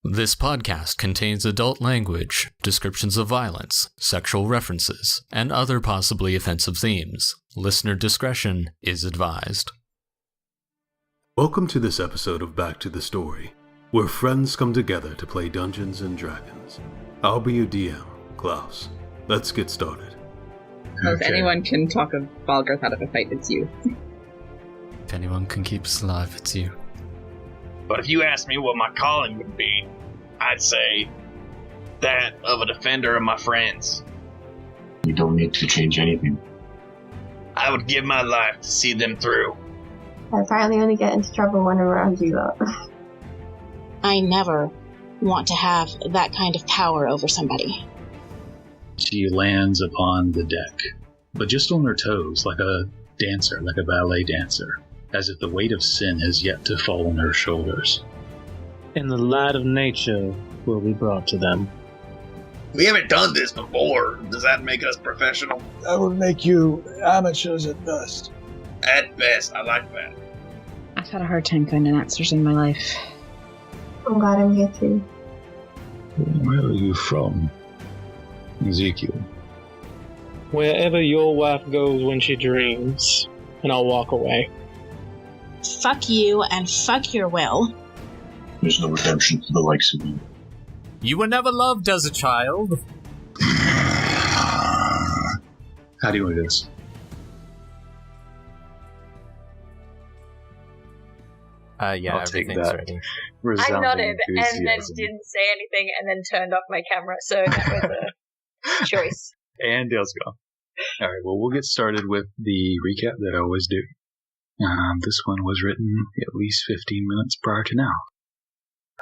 This podcast contains adult language, descriptions of violence, sexual references, and other possibly offensive themes. Listener discretion is advised. Welcome to this episode of Back to the Story, where friends come together to play Dungeons and Dragons. I'll be your DM, Klouse. Let's get started. If anyone can talk a Balgarth out of a fight, it's you. If anyone can keep us alive, it's you. But if you ask me what my calling would be, I'd say that of a defender of my friends. You don't need to change anything. I would give my life to see them through. I apparently only get into trouble when I'm around you lot. I never want to have that kind of power over somebody. She lands upon the deck, but just on her toes, like a dancer, like a ballet dancer, as if the weight of sin has yet to fall on her shoulders. And the light of nature will be brought to them. We haven't done this before. Does that make us professional? That would make you amateurs at best. At best, I like that. I've had a hard time finding answers in my life. I'm glad I'm here too. Where are you from, Ezekiel? Wherever your wife goes when she dreams, and I'll walk away. Fuck you and fuck your will. There's no redemption for the likes of you. You were never loved as a child. How do you want to do this? Yeah, everything's ready. I nodded and then didn't say anything and then turned off my camera, so that was a choice. And Dael's gone. Alright, well, we'll get started with the recap that I always do. This one was written at least 15 minutes prior to now.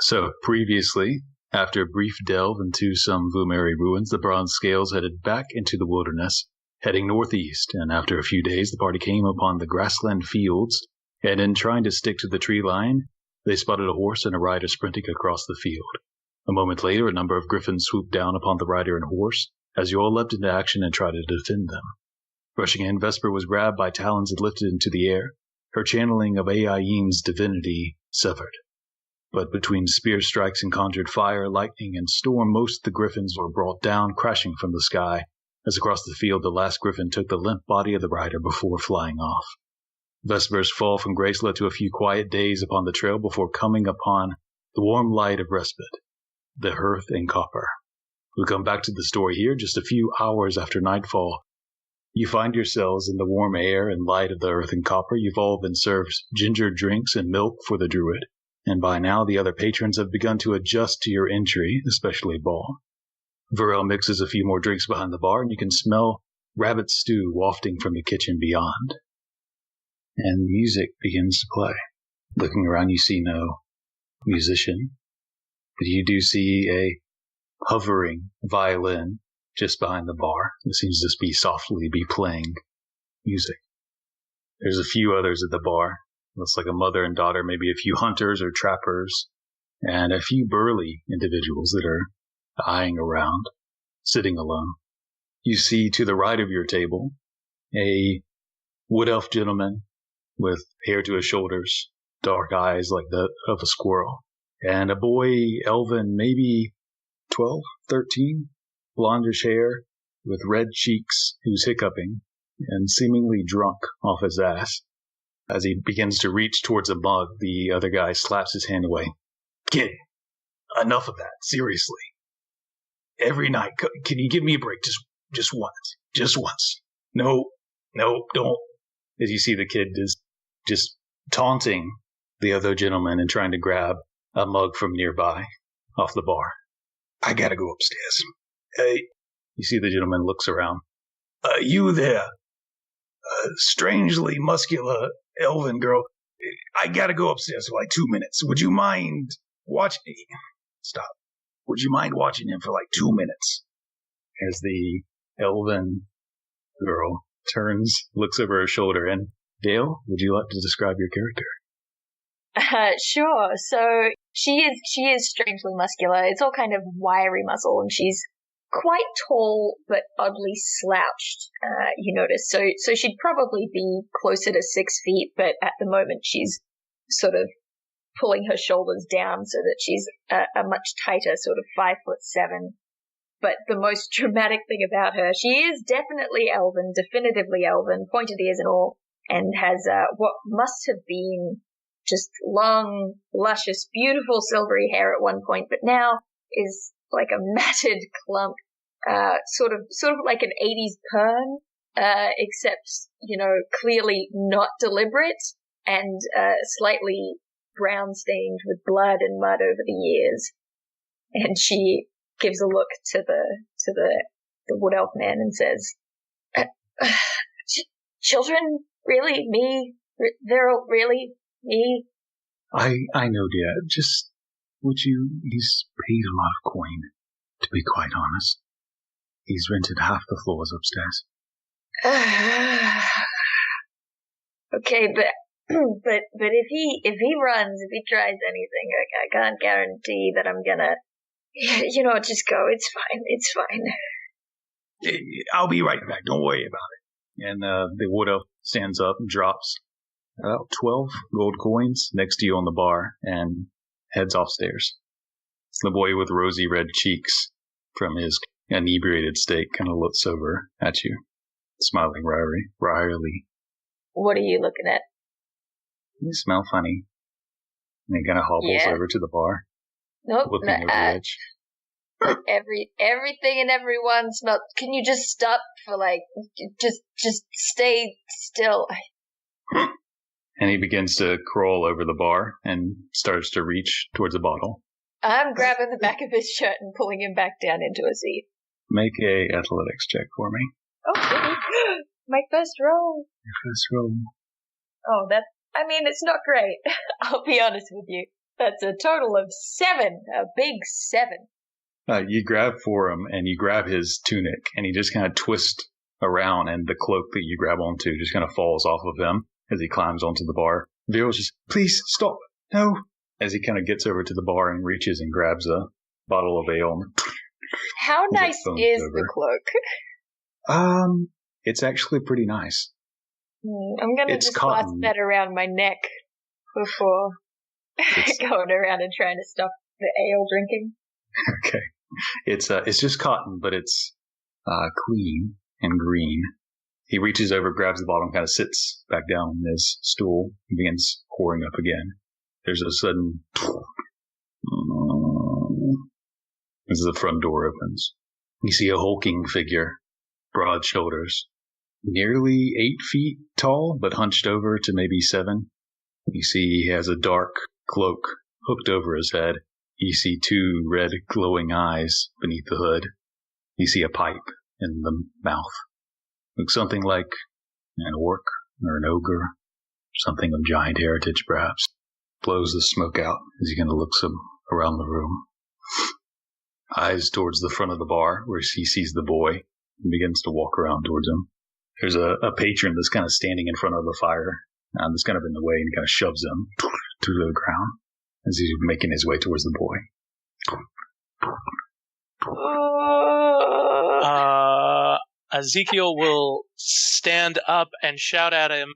So, previously, after a brief delve into some Vumeri ruins, the Bronze Scales headed back into the wilderness, heading northeast, and after a few days, the party came upon the grassland fields, and in trying to stick to the tree line, they spotted a horse and a rider sprinting across the field. A moment later, a number of griffins swooped down upon the rider and horse, as you all leapt into action and tried to defend them. Rushing in, Vesper was grabbed by talons and lifted into the air, her channeling of Aiyin's divinity severed. But between spear strikes and conjured fire, lightning, and storm, most of the griffins were brought down, crashing from the sky, as across the field the last griffin took the limp body of the rider before flying off. Vesper's fall from grace led to a few quiet days upon the trail before coming upon the warm light of respite, the Hearth Copper. We'll come back to the story here just a few hours after nightfall. You find yourselves in the warm air and light of the Hearth Copper. You've all been served ginger drinks and milk for the druid, and by now the other patrons have begun to adjust to your entry, especially Ball. Varel mixes a few more drinks behind the bar, and you can smell rabbit stew wafting from the kitchen beyond. And music begins to play. Looking around, you see no musician, but you do see a hovering violin just behind the bar. It seems to be softly playing music. There's a few others at the bar. Looks like a mother and daughter, maybe a few hunters or trappers, and a few burly individuals that are eyeing around, sitting alone. You see to the right of your table a wood elf gentleman with hair to his shoulders, dark eyes like that of a squirrel, and a boy, elven, maybe 12, 13, blondish hair with red cheeks, who's hiccuping and seemingly drunk off his ass. As he begins to reach towards a mug, the other guy slaps his hand away. Kid, enough of that, seriously. Every night, can you give me a break? Just once. Just once. No, don't. As you see the kid is just taunting the other gentleman and trying to grab a mug from nearby off the bar. I gotta go upstairs. Hey, you see the gentleman looks around. You there, strangely muscular elven girl. I gotta go upstairs for like 2 minutes. Would you mind watching? Stop. Would you mind watching him for like 2 minutes? As the elven girl turns, looks over her shoulder, and Dael, would you like to describe your character? Sure. So she is strangely muscular. It's all kind of wiry muscle, and she's quite tall but oddly slouched, you notice. So she'd probably be closer to 6 feet, but at the moment she's sort of pulling her shoulders down so that she's a much tighter sort of 5'7". But the most dramatic thing about her, she is definitely elven, definitively elven, pointed ears and all, and has what must have been just long, luscious, beautiful silvery hair at one point, but now is like a matted clump, sort of like an 80s perm, except, clearly not deliberate and slightly brown stained with blood and mud over the years. And she gives a look to the wood elf man and says, "Children, really, me? They're really me?" I know, dear. Just he's paid a lot of coin, to be quite honest. He's rented half the floors upstairs. Okay, but if he runs, if he tries anything, I can't guarantee that I'm gonna, just go. It's fine. I'll be right back. Don't worry about it. And the wood elf stands up and drops about 12 gold coins next to you on the bar and heads off stairs. The boy with rosy red cheeks from his inebriated state kind of looks over at you, smiling wryly. What are you looking at? You smell funny. And he kind of hobbles over to the bar. Nope. Looking over the edge. Everything and everyone smells. Can you just stop for just stay still? And he begins to crawl over the bar and starts to reach towards a bottle. I'm grabbing the back of his shirt and pulling him back down into a seat. Make a athletics check for me. Oh, my first roll. Your first roll. Oh, it's not great. I'll be honest with you. That's a total of 7. A big 7. You grab for him, and you grab his tunic, and he just kind of twists around, and the cloak that you grab onto just kind of falls off of him as he climbs onto the bar. Veer's just, "Please, stop, no," as he kind of gets over to the bar and reaches and grabs a bottle of ale. How nice is the cloak? It's actually pretty nice. I'm going to just clasp that around my neck before going around and trying to stop the ale drinking. Okay. It's just cotton, but it's clean and green. He reaches over, grabs the bottle, and kind of sits back down on his stool and begins pouring up again. There's a sudden as the front door opens. You see a hulking figure, broad shoulders, nearly 8 feet tall, but hunched over to maybe 7. You see he has a dark cloak hooked over his head. You see 2 red glowing eyes beneath the hood. You see a pipe in the mouth. Looks something like an orc or an ogre, something of giant heritage perhaps. Blows the smoke out as he kind of looks around the room. Eyes towards the front of the bar where he sees the boy and begins to walk around towards him. There's a patron that's kind of standing in front of the fire, that's kind of in the way, and kind of shoves him to the ground as he's making his way towards the boy. Ezekiel will stand up and shout at him,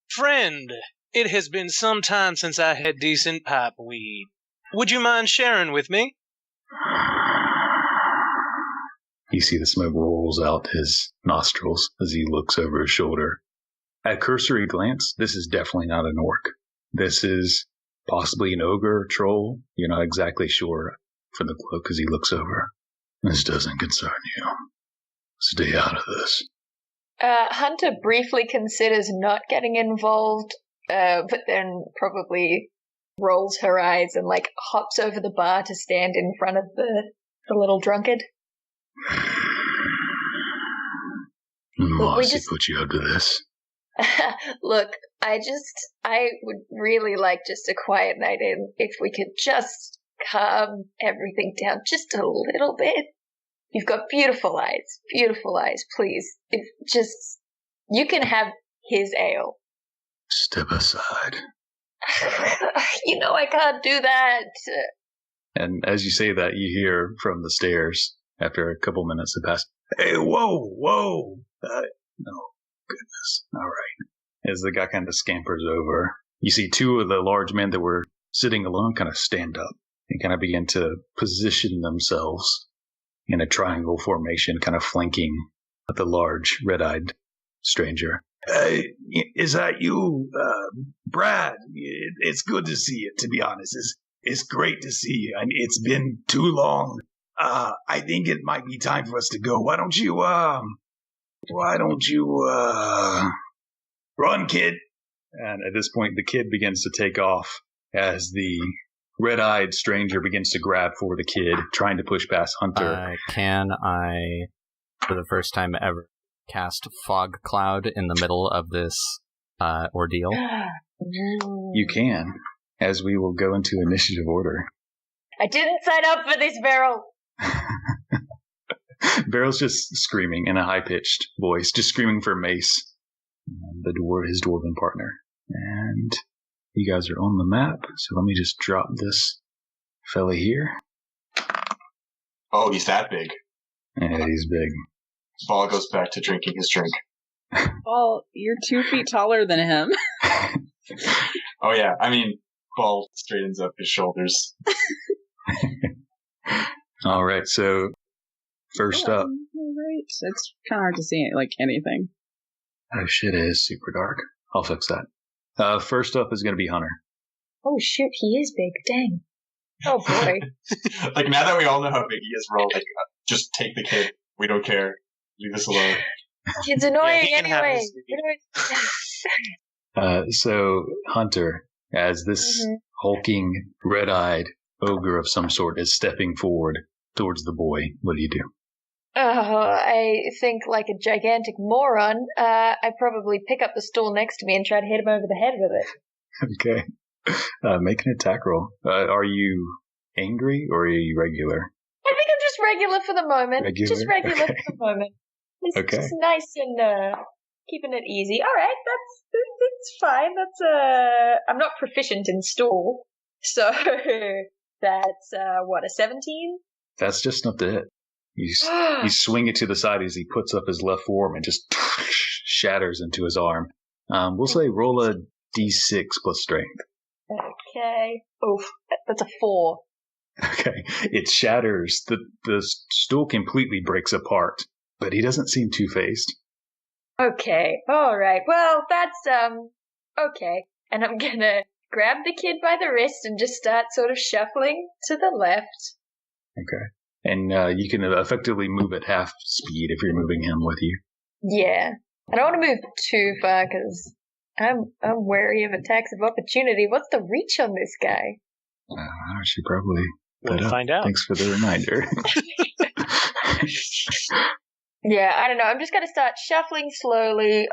"Friend, it has been some time since I had decent pipe weed. Would you mind sharing with me?" You see the smoke rolls out his nostrils as he looks over his shoulder. At cursory glance, this is definitely not an orc. This is possibly an ogre or troll. You're not exactly sure from the cloak as he looks over. "This doesn't concern you. Stay out of this." Hunter briefly considers not getting involved, but then probably rolls her eyes and hops over the bar to stand in front of the little drunkard. Mossy put you up to this. Look, I would really like just a quiet night in. If we could just calm everything down just a little bit. You've got beautiful eyes, please. You can have his ale. Step aside. I can't do that. And as you say that, you hear from the stairs, after a couple minutes have passed, "Hey, whoa. No, goodness. All right." As the guy kind of scampers over, you see 2 of the large men that were sitting alone kind of stand up and kind of begin to position themselves in a triangle formation, kind of flanking the large red-eyed stranger. Is that you, Brad? It's good to see you, to be honest. It's great to see you. I mean, it's been too long. I think it might be time for us to go. Why don't you run, kid? And at this point, the kid begins to take off as the red-eyed stranger begins to grab for the kid, trying to push past Hunter. Can I, for the first time ever, cast Fog Cloud in the middle of this ordeal? You can, as we will go into initiative order. I didn't sign up for this, Beryl. Beryl's just screaming in a high-pitched voice, just screaming for Mace, his dwarven partner. And you guys are on the map, so let me just drop this fella here. Oh, he's that big. Yeah, he's big. Ball goes back to drinking his drink. Well, you're 2 feet taller than him. Oh yeah, I mean, Ball straightens up his shoulders. All right, so first up. Right, it's kind of hard to see like anything. Oh shit, it is super dark. I'll fix that. First up is going to be Hunter. Oh shoot, he is big. Dang. Oh boy. Like, now that we all know how big he is, we're all like, just take the kid. We don't care. Leave us alone. Kid's annoying anyway. So, Hunter, as this hulking, red-eyed ogre of some sort is stepping forward towards the boy, what do you do? I think like a gigantic moron, I probably pick up the stool next to me and try to hit him over the head with it. Okay. Make an attack roll. Are you angry or are you regular? I think I'm just regular for the moment. Regular? Just regular for the moment. It's just nice and keeping it easy. All right, that's fine. I'm not proficient in stool, so that's what, a 17? That's just enough to hit. You swing it to the side as he puts up his left forearm and just shatters into his arm. We'll say roll a d6 plus strength. Okay. Oof, that's a 4. Okay. It shatters. The stool completely breaks apart, but he doesn't seem two-faced. Okay. All right. Well, that's, okay. And I'm gonna grab the kid by the wrist and just start sort of shuffling to the left. Okay. And you can effectively move at half speed if you're moving him with you. Yeah. I don't want to move too far because I'm wary of attacks of opportunity. What's the reach on this guy? I should probably We'll find out. Thanks for the reminder. Yeah, I don't know. I'm just going to start shuffling slowly.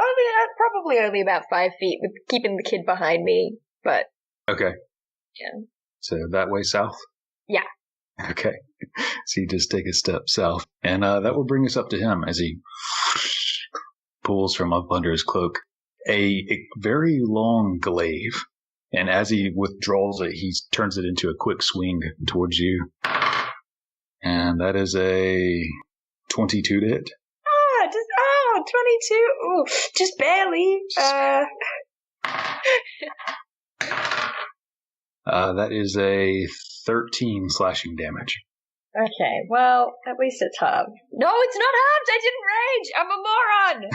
Probably only about 5 feet with keeping the kid behind me. But okay. Yeah. So that way south? Yeah. Okay. So you just take a step south. And that will bring us up to him as he pulls from up under his cloak a very long glaive. And as he withdraws it, he turns it into a quick swing towards you. And that is a 22 to hit. 22. Ooh, just barely. That is a 13 slashing damage. Okay, well, at least it's halved. No, it's not halved! I didn't rage! I'm a moron!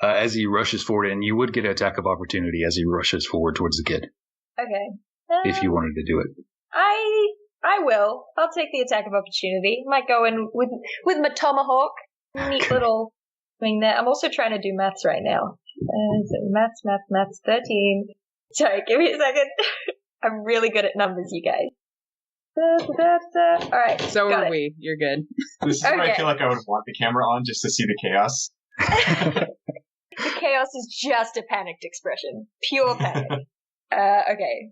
As he rushes forward, and you would get an attack of opportunity as he rushes forward towards the kid. Okay. If you wanted to do it. I will. I'll take the attack of opportunity. Might go in with my tomahawk. Neat little thing there. I'm also trying to do maths right now. Maths, 13. Sorry, give me a second. I'm really good at numbers, you guys. Alright. So are we. You're good. This is where I feel like I would want the camera on just to see the chaos. The chaos is just a panicked expression. Pure panic. Okay.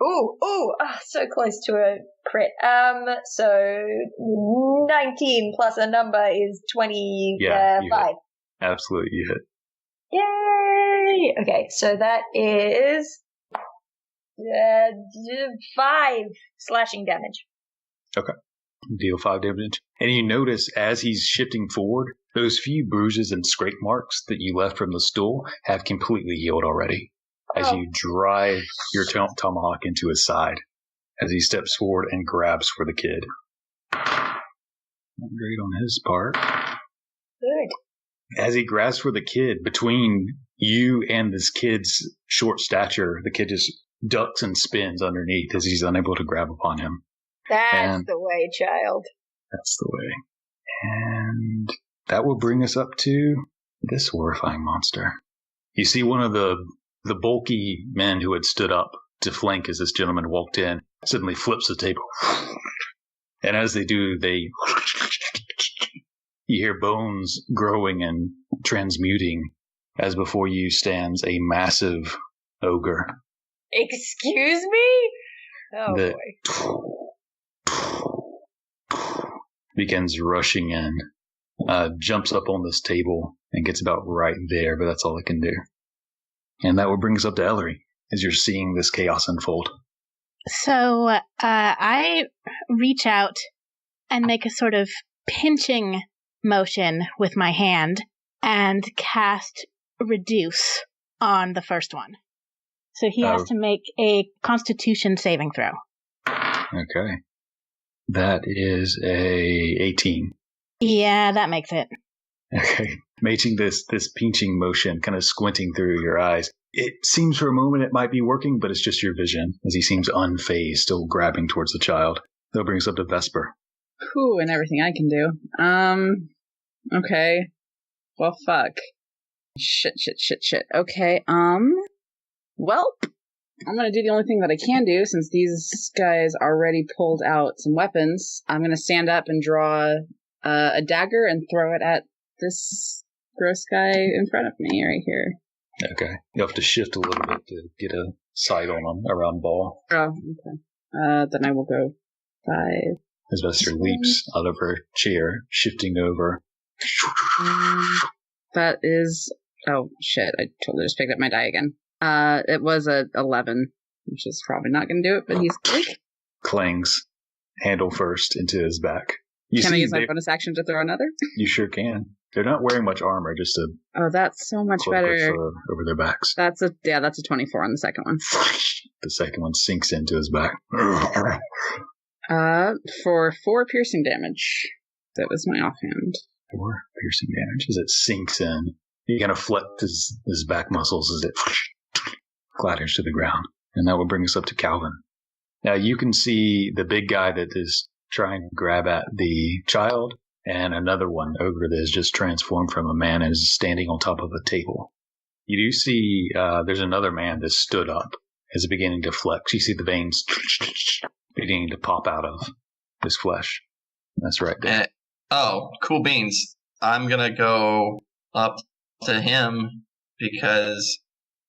Ooh, so close to a crit. So 19 plus a number is 25. Absolutely, you hit. Yay! Okay, so that is 5 slashing damage. Okay. Deal 5 damage. And you notice as he's shifting forward, those few bruises and scrape marks that you left from the stool have completely healed already. as you drive your tomahawk into his side as he steps forward and grabs for the kid. Not great on his part. Good. As he grabs for the kid, between you and this kid's short stature, the kid just ducks and spins underneath as he's unable to grab upon him. That's the way, child. That's the way. And that will bring us up to this horrifying monster. You see one of the bulky men who had stood up to flank as this gentleman walked in, suddenly flips the table. And as they do, you hear bones growing and transmuting, as before you stands a massive ogre. Excuse me? Oh, boy. Begins rushing in, jumps up on this table and gets about right there, but that's all it can do. And that will bring us up to Ellory, as you're seeing this chaos unfold. So, I reach out and make a sort of pinching motion with my hand and cast Reduce on the first one. So he has to make a Constitution saving throw. Okay. That is a 18. Yeah, that makes it. Okay. Making this pinching motion, kind of squinting through your eyes. It seems for a moment it might be working, but it's just your vision, as he seems unfazed, still grabbing towards the child. That brings up to Vesper. Whew, and everything I can do. Okay. Well, fuck. Shit. Okay, well, I'm gonna do the only thing that I can do, since these guys already pulled out some weapons. I'm gonna stand up and draw a dagger and throw it at this gross guy in front of me right here. Okay. You have to shift a little bit to get a sight on him, a round ball. Oh, okay. Then I will go 5. As Vesper leaps out of her chair, shifting over. That is... Oh, shit. I totally just picked up my die again. It was a 11, which is probably not going to do it, but he's quick. Clangs, handle first, into his back. Can I use my bonus action to throw another? You sure can. They're not wearing much armor, just a... Oh, that's so much better. Over their backs. That's a 24 on the second one. The second one sinks into his back. For 4 piercing damage. That was my offhand. 4 piercing damage as it sinks in. He kind of flex his back muscles as it clatters to the ground. And that will bring us up to Calvin. Now you can see the big guy that is trying to grab at the child, and another one, ogre, that is just transformed from a man and is standing on top of a table. You do see there's another man that stood up, is beginning to flex. You see the veins beginning to pop out of his flesh. That's right there. Oh, cool beans. I'm going to go up to him because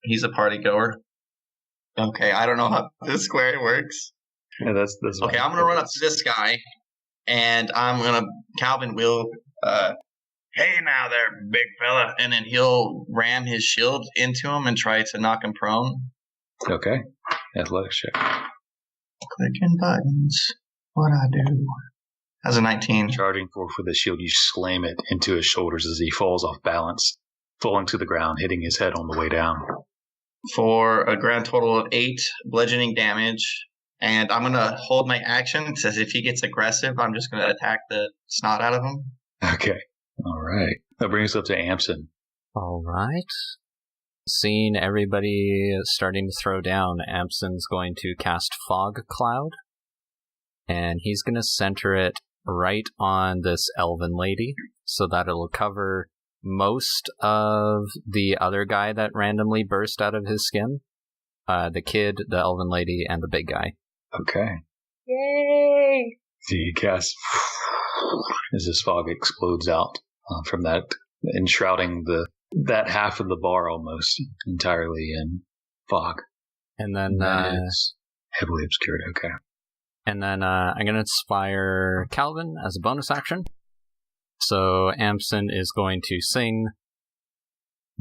he's a party goer. Okay, I don't know how this square works. Yeah, that's okay, I'm going to run up to this guy, and I'm going to... Calvin will... hey now there, big fella. And then he'll ram his shield into him and try to knock him prone. Okay. Athletics check. Clicking buttons. What I do? That's a 19. Charging for the shield, you slam it into his shoulders as he falls off balance, falling to the ground, hitting his head on the way down. For a grand total of 8 bludgeoning damage. And I'm going to hold my action. It says if he gets aggressive, I'm just going to attack the snot out of him. Okay. All right. That brings us up to Amsen. All right. Seeing everybody starting to throw down, Amsen's going to cast Fog Cloud. And he's going to center it right on this elven lady so that it'll cover most of the other guy that randomly burst out of his skin. The kid, the elven lady, and the big guy. Okay. Yay! So you cast as this fog explodes out from that, enshrouding that half of the bar almost entirely in fog. And then it's heavily obscured. Okay. And then I'm going to inspire Calvin as a bonus action. So Amsen is going to sing,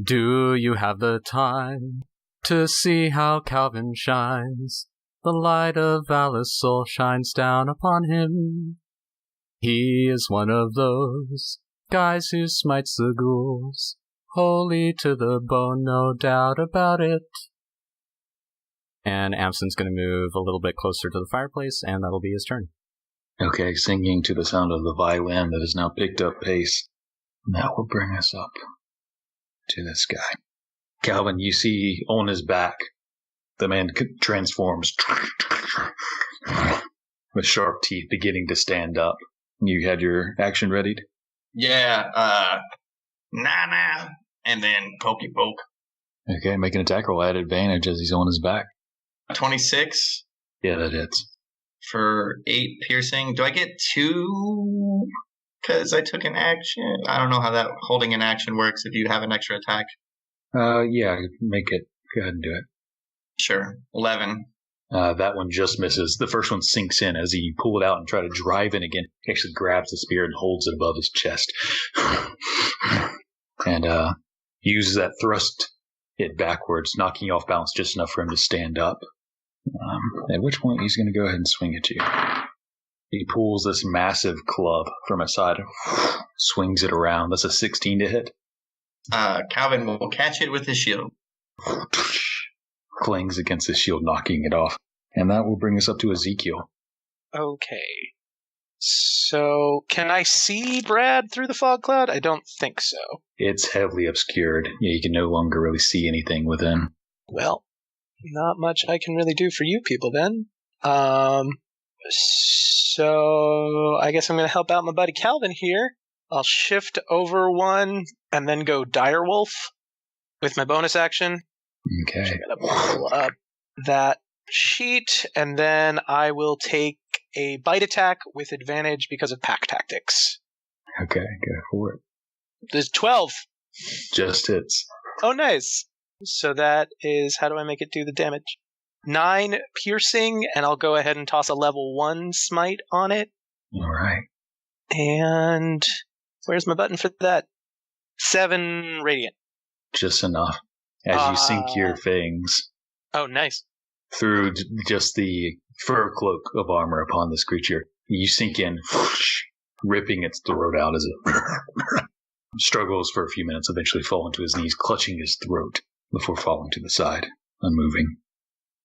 "Do you have the time to see how Calvin shines? The light of Valor's soul shines down upon him. He is one of those guys who smites the ghouls, holy to the bone, no doubt about it. And Amsen's going to move a little bit closer to the fireplace, and that'll be his turn. Okay, singing to the sound of the violin that has now picked up pace. And that will bring us up to this guy. Calvin, you see on his back, the man transforms with sharp teeth beginning to stand up. You had your action readied? Yeah, nah, and then pokey poke. Okay, make an attack roll at advantage as he's on his back. 26. Yeah, that hits. For 8 piercing. Do I get 2 because I took an action? I don't know how that holding an action works if you have an extra attack. Yeah, make it. Go ahead and do it. Sure. 11. That one just misses. The first one sinks in as he pull it out and try to drive in again. He actually grabs the spear and holds it above his chest. And uses that thrust it backwards, knocking you off balance just enough for him to stand up. At which point he's going to go ahead and swing at you. He pulls this massive club from his side, swings it around. That's a 16 to hit. Calvin will catch it with his shield. Clings against his shield, knocking it off. And that will bring us up to Ezekiel. Okay. So, can I see Brad through the fog cloud? I don't think so. It's heavily obscured. Yeah, you can no longer really see anything within. Well, not much I can really do for you people then. So I guess I'm going to help out my buddy Calvin here. I'll shift over one and then go Direwolf with my bonus action. Okay. I'm going to pull up that sheet, and then I will take a bite attack with advantage because of pack tactics. Okay, go for it. There's 12. Just hits. Oh, nice. So that is, how do I make it do the damage? 9 piercing, and I'll go ahead and toss a level 1 smite on it. All right. And where's my button for that? 7 radiant. Just enough. As you sink your fangs. Oh, nice. Through just the fur cloak of armor upon this creature, you sink in, ripping its throat out as it struggles for a few minutes, eventually falling to his knees, clutching his throat before falling to the side, unmoving.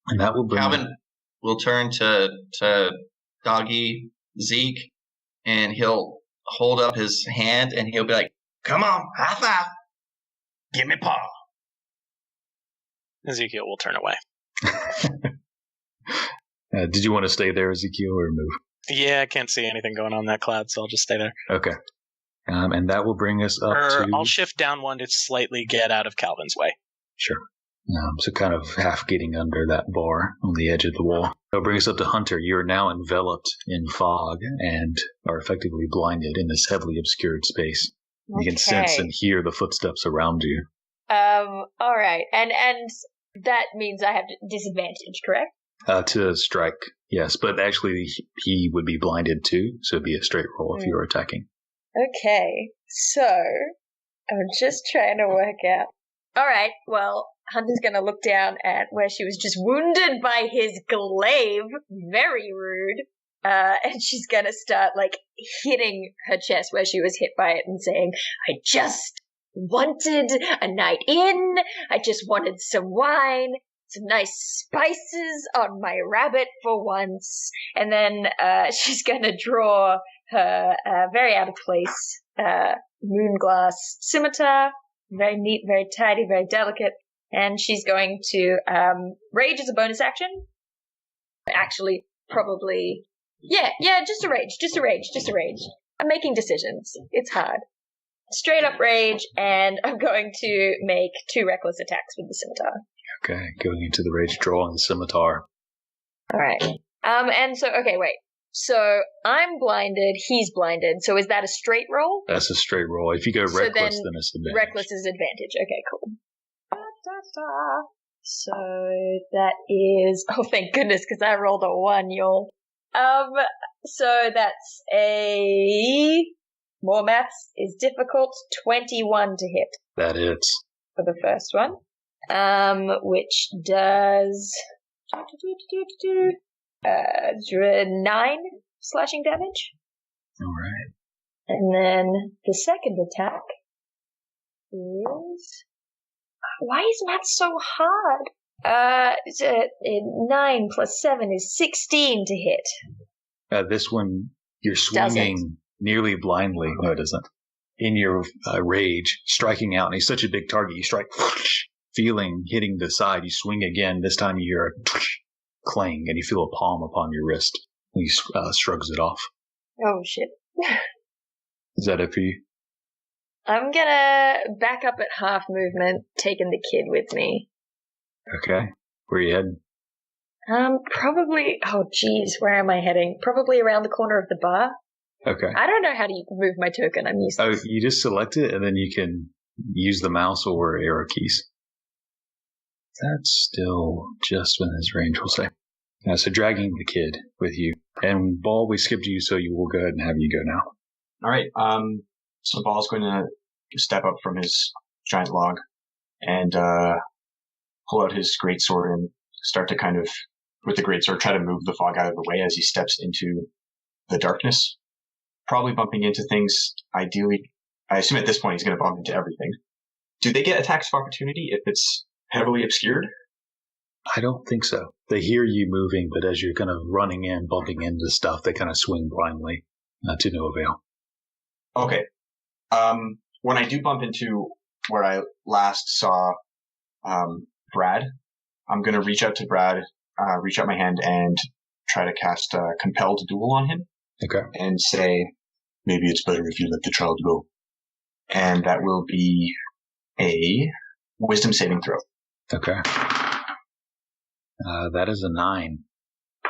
And that will bring Calvin will turn to Doggy Zeke, and he'll hold up his hand, and he'll be like, "Come on, high five. Give me paw." Ezekiel will turn away. Did you want to stay there, Ezekiel, or move? Yeah, I can't see anything going on in that cloud, so I'll just stay there. Okay. And that will bring us up to... I'll shift down one to slightly get out of Calvin's way. Sure. So kind of half getting under that bar on the edge of the wall. That'll bring us up to Hunter. You are now enveloped in fog and are effectively blinded in this heavily obscured space. You can sense and hear the footsteps around you. All right. And that means I have disadvantage, correct? To strike, yes. But actually, he would be blinded too, so it'd be a straight roll if you were attacking. Okay. So, I'm just trying to work out. All right. Well, Hunter's going to look down at where she was just wounded by his glaive. Very rude. And she's going to start, hitting her chest where she was hit by it and saying, "I just wanted a night in. I just wanted some wine, some nice spices on my rabbit for once." And then she's going to draw her very out of place moonglass scimitar. Very neat, very tidy, very delicate. And she's going to rage as a bonus action. Actually, probably... Yeah, just a rage. I'm making decisions. It's hard. Straight up rage, and I'm going to make 2 reckless attacks with the scimitar. Okay, going into the rage, drawing the scimitar. Alright. And so, okay, wait. So, I'm blinded, he's blinded, so is that a straight roll? That's a straight roll. If you go reckless, then it's advantage. Reckless is advantage. Okay, cool. So, that is... Oh, thank goodness, because I rolled a 1, y'all. So that's a... More maths is difficult. 21 to hit. That hits. For the first one. Which does... 9 slashing damage. Alright. And then the second attack is... Why is math so hard? It's 9 plus 7 is 16 to hit. This one, you're swinging nearly blindly. No, it doesn't. In your rage, striking out, and he's such a big target, you strike, feeling, hitting the side, you swing again. This time you hear a clang, and you feel a palm upon your wrist. He shrugs it off. Oh, shit. Is that it for you? I'm gonna back up at half movement, taking the kid with me. Okay. Where are you heading? Probably, oh geez, where am I heading? Probably around the corner of the bar. Okay. I don't know how to move my token, I'm used to Oh, you just select it, and then you can use the mouse or arrow keys. That's still just within his range, we'll say. So dragging the kid with you. And Ball, we skipped you, so you will go ahead and have you go now. All right. So Ball's going to step up from his giant log and pull out his greatsword and start to kind of, with the greatsword, try to move the fog out of the way as he steps into the darkness. Probably bumping into things. Ideally, I assume at this point he's going to bump into everything. Do they get attacks of opportunity if it's heavily obscured? I don't think so. They hear you moving, but as you're kind of running in, bumping into stuff, they kind of swing blindly, to no avail. Okay. When I do bump into where I last saw Brad, I'm going to reach out to Brad, reach out my hand, and try to cast Compelled Duel on him. Okay. And say, maybe it's better if you let the child go. And that will be a Wisdom saving throw. Okay. That is a 9.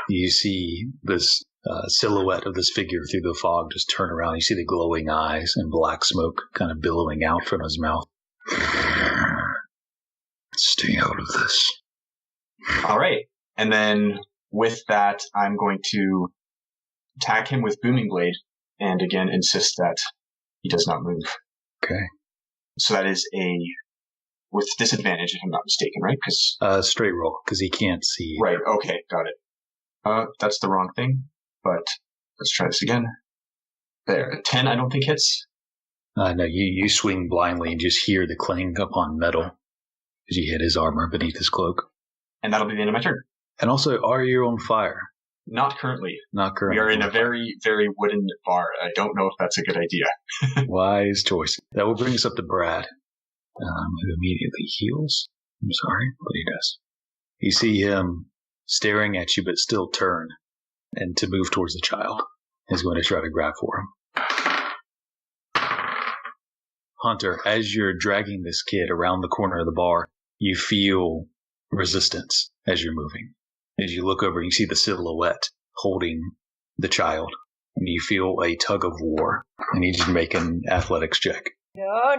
You see this silhouette of this figure through the fog just turn around. You see the glowing eyes and black smoke kind of billowing out from his mouth. Stay out of this. All right. And then with that, I'm going to attack him with Booming Blade and again insist that he does not move. Okay. So that is with disadvantage, if I'm not mistaken, right? Because straight roll, because he can't see. Right, okay, got it. That's the wrong thing, but let's try this again. There, 10 I don't think hits. No, you swing blindly and just hear the clang upon metal as you hit his armor beneath his cloak. And that'll be the end of my turn. And also, are you on fire? Not currently. Not currently. We are in a very, very wooden bar. I don't know if that's a good idea. Wise choice. That will bring us up to Brad, who immediately heals. I'm sorry, but he does. You see him staring at you, but still turn, and to move towards the child. He's going to try to grab for him. Hunter, as you're dragging this kid around the corner of the bar, you feel resistance as you're moving. As you look over, you see the silhouette holding the child, and you feel a tug of war. I need you to make an athletics check. No. Oh,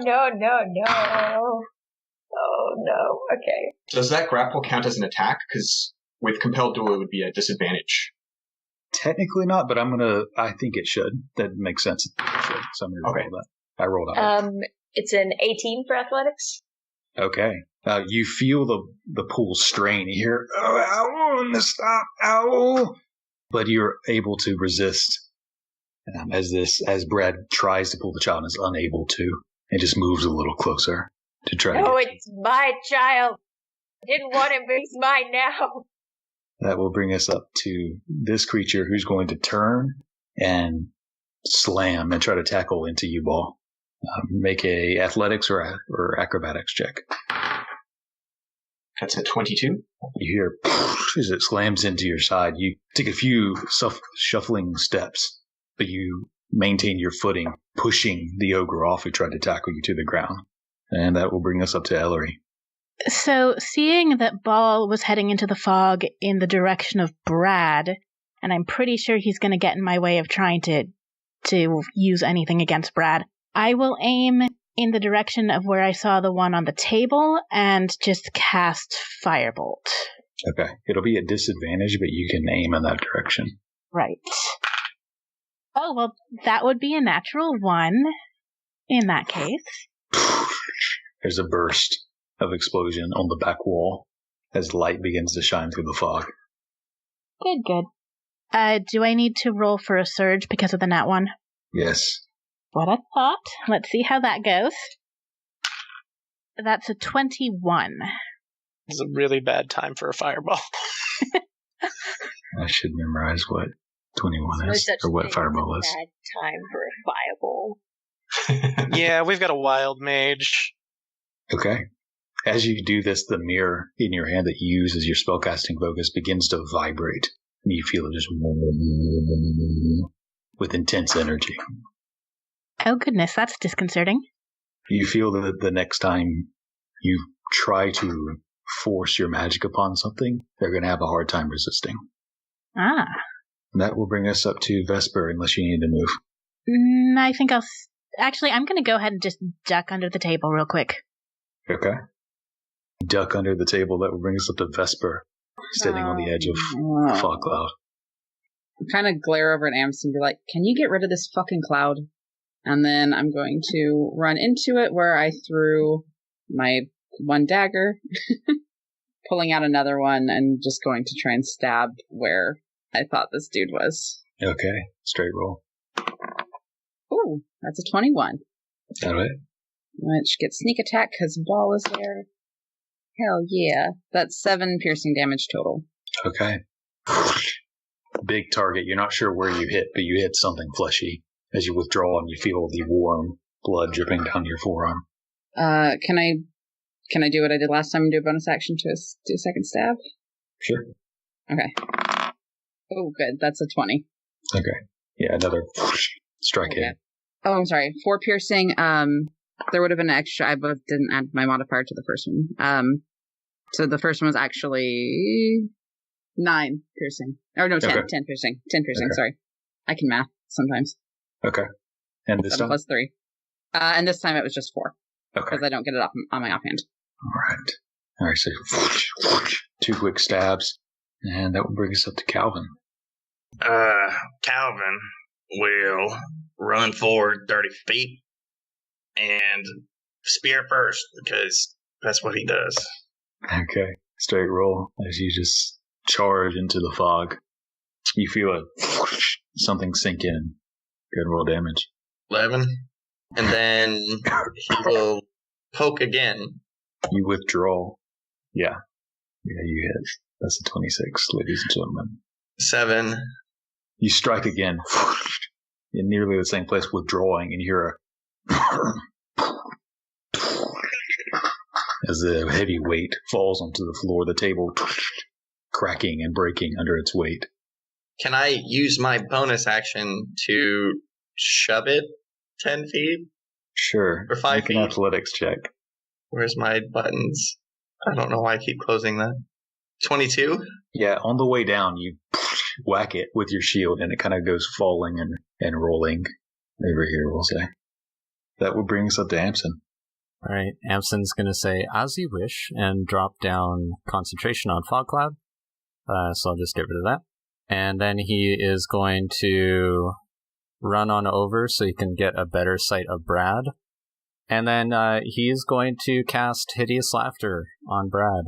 no. Okay. Does that grapple count as an attack? Because with Compelled Duel, it would be a disadvantage. Technically not, but I think it should. That makes sense. It should. So I'm going to roll that. I rolled out. It's an 18 for athletics. Okay. You feel the pull strain. You hear, oh, I want to stop, ow! But you're able to resist as Brad tries to pull the child and is unable to, and just moves a little closer to try to No, it's my child. I didn't want him, but he's mine now. That will bring us up to this creature who's going to turn and slam and try to tackle into you, Ball. Make a athletics or acrobatics check. That's a 22. You hear as it slams into your side. You take a few shuffling steps, but you maintain your footing, pushing the ogre off who tried to tackle you to the ground. And that will bring us up to Ellory. So, seeing that Ball was heading into the fog in the direction of Brad, and I'm pretty sure he's going to get in my way of trying to use anything against Brad, I will aim in the direction of where I saw the one on the table and just cast Firebolt. Okay. It'll be a disadvantage, but you can aim in that direction. Right. Oh, well, that would be a natural 1 in that case. There's a burst of explosion on the back wall as light begins to shine through the fog. Good. Do I need to roll for a surge because of the nat 1? Yes. What I thought. Let's see how that goes. That's a 21. It's a really bad time for a fireball. I should memorize what 21 is, or what fireball is. Bad time for a fireball. Yeah, we've got a wild mage. Okay. As you do this, the mirror in your hand that you use as your spellcasting focus begins to vibrate. And you feel it just with intense energy. Oh, goodness, that's disconcerting. You feel that the next time you try to force your magic upon something, they're going to have a hard time resisting. Ah. And that will bring us up to Vesper, unless you need to move. I think Actually, I'm going to go ahead and just duck under the table real quick. Okay. Duck under the table. That will bring us up to Vesper, standing on the edge of fog cloud. I kind of glare over at Amsen and be like, can you get rid of this fucking cloud? And then I'm going to run into it where I threw my one dagger, pulling out another one, and just going to try and stab where I thought this dude was. Okay. Straight roll. Ooh, that's a 21. All right. Which gets sneak attack because Ball is there. Hell yeah. That's 7 piercing damage total. Okay. Big target. You're not sure where you hit, but you hit something fleshy. As you withdraw and you feel the warm blood dripping down your forearm. Can I do what I did last time and do a bonus action to do a second stab? Sure. Okay. Oh, good. That's a 20. Okay. Yeah, another strike hit. Oh, I'm sorry. 4 piercing. There would have been an extra. I both didn't add my modifier to the first one. So the first one was actually 9 piercing. Or no, 10. Okay. 10 piercing. 10 piercing, okay. Sorry. I can math sometimes. Okay. And this time? Plus 3. And this time it was just 4. Okay. Because I don't get it on my offhand. All right, so 2 quick stabs. And that will bring us up to Calvin. Calvin will run forward 30 feet and spear first, because that's what he does. Okay. Straight roll as you just charge into the fog. You feel something sink in. Good roll damage. 11. And then he will poke again. You withdraw. Yeah. Yeah, you hit. That's a 26, ladies and gentlemen. 7. You strike again. In nearly the same place, withdrawing, and you hear as the heavy weight falls onto the floor, the table cracking and breaking under its weight. Can I use my bonus action to shove it 10 feet? Sure. Or 5 feet? Make an athletics check. Where's my buttons? I don't know why I keep closing that. 22? Yeah, on the way down, you whack it with your shield, and it kind of goes falling and rolling over here, we'll say. That would bring us up to Amsen. All right, Amsen's going to say, as you wish, and drop down concentration on Fog Cloud. So I'll just get rid of that. And then he is going to run on over so he can get a better sight of Brad. And then he's going to cast Hideous Laughter on Brad.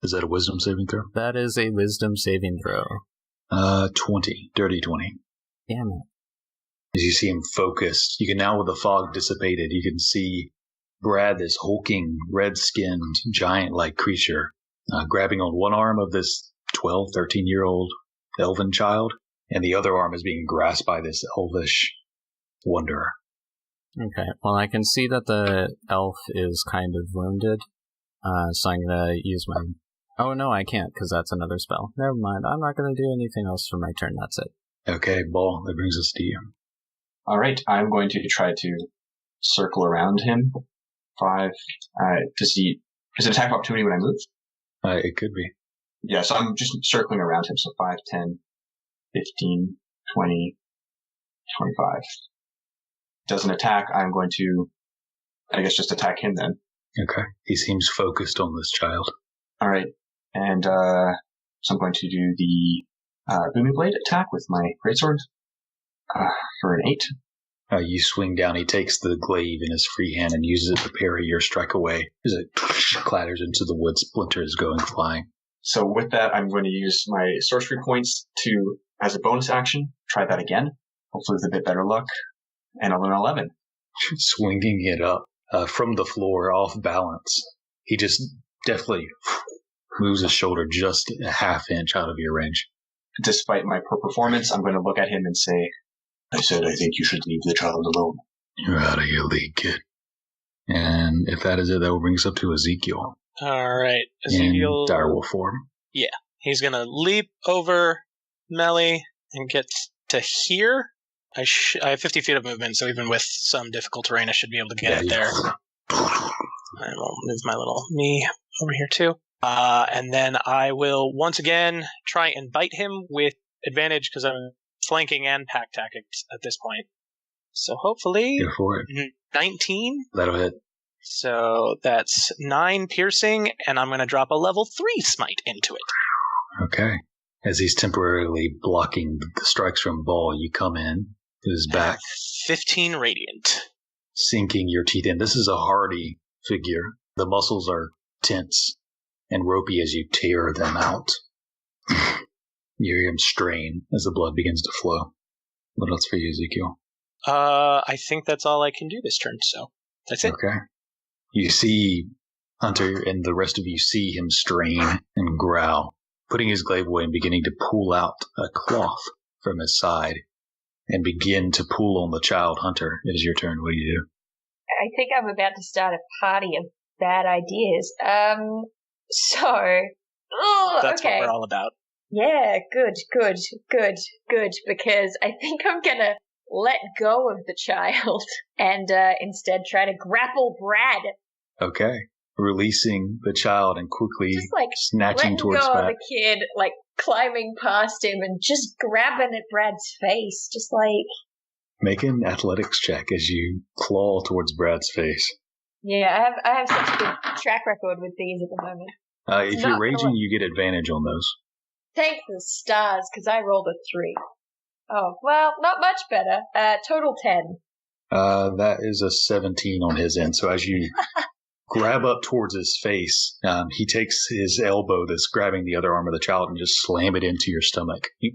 Is that a wisdom saving throw? That is a wisdom saving throw. 20. Dirty 20. Damn it. As you see him focused, you can now, with the fog dissipated, you can see Brad, this hulking, red-skinned, giant-like creature, grabbing on one arm of this 12, 13-year-old elven child, and the other arm is being grasped by this elvish wanderer. Okay, well, I can see that the elf is kind of wounded, so I'm going to use my... Oh, no, I can't, because that's another spell. Never mind, I'm not going to do anything else for my turn, that's it. Okay, Ball, that brings us to you. All right, I'm going to try to circle around him. 5, to see... Is it attack opportunity when I move? It could be. Yeah, so I'm just circling around him, so 5, 10, 15, 20, 25. Doesn't attack, I'm going to, I guess, just attack him then. Okay. He seems focused on this child. All right. And so I'm going to do the booming blade attack with my greatsword for an 8. You swing down. He takes the glaive in his free hand and uses it to parry your strike away as it clatters into the wood splinters going flying. So with that, I'm going to use my sorcery points to, as a bonus action, try that again. Hopefully with a bit better luck. And I'll an 11. Swinging it up from the floor off balance. He just definitely moves his shoulder just a half inch out of your range. Despite my poor performance, I'm going to look at him and say, I said I think you should leave the child alone. You're out of your league, kid. And if that is it, that will bring us up to Ezekiel. All right. Ezekiel. In direwolf form. Yeah. He's going to leap over Melly and get to here. I have 50 feet of movement, so even with some difficult terrain, I should be able to get it there. I will move my little me over here, too. And then I will once again try and bite him with advantage because I'm flanking and pack tactics at this point. So hopefully, go for it. 19. That'll hit. So that's 9 piercing, and I'm going to drop a level 3 smite into it. Okay. As he's temporarily blocking the strikes from Ball, you come in to his back. 15 radiant. Sinking your teeth in. This is a hardy figure. The muscles are tense and ropey as you tear them out. You hear him strain as the blood begins to flow. What else for you, Ezekiel? I think that's all I can do this turn, so that's it. Okay. You see Hunter and the rest of you see him strain and growl, putting his glaive away and beginning to pull out a cloth from his side and begin to pull on the child. Hunter, it is your turn. What do you do? I think I'm about to start a party of bad ideas. That's okay. what we're all about. Yeah, good, because I think I'm gonna let go of the child and instead try to grapple Brad. Okay. Releasing the child and quickly just like snatching towards go Brad. of the kid, like climbing past him and just grabbing at Brad's face, just like... Make an athletics check as you claw towards Brad's face. Yeah, I have such a good track record with these at the moment. If you're raging, you get advantage on those. Thank the stars, because I rolled a 3. Oh, well, not much better. Total 10. That is a 17 on his end. So as you grab up towards his face, he takes his elbow that's grabbing the other arm of the child and just slam it into your stomach. You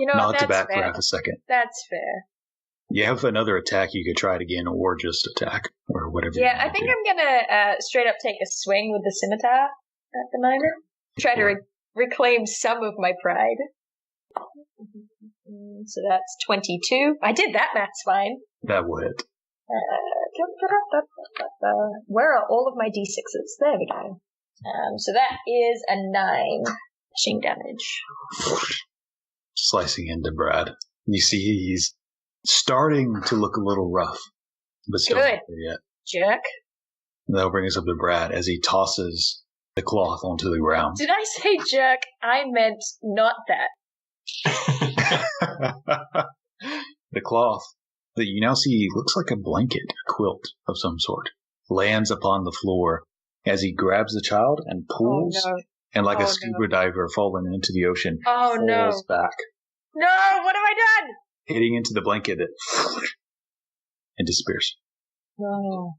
know, knocked back fair. for half a second. That's fair. You have another attack. You could try it again or just attack or whatever. Yeah, I think I'm going to straight up take a swing with the scimitar at the moment. Try to reclaim some of my pride. So that's 22. I did that, math's fine. That will hit. Where are all of my d6s? There we go. So that is a 9 slashing damage. Slicing into Brad. You see he's starting to look a little rough, but still not there yet. Jerk. That'll bring us up to Brad as he tosses the cloth onto the ground. Did I say jerk? I meant not that. The cloth that you now see looks like a blanket, a quilt of some sort, lands upon the floor as he grabs the child and pulls, and like a scuba diver falling into the ocean, falls back. No, what have I done? Hitting into the blanket and disappears. No.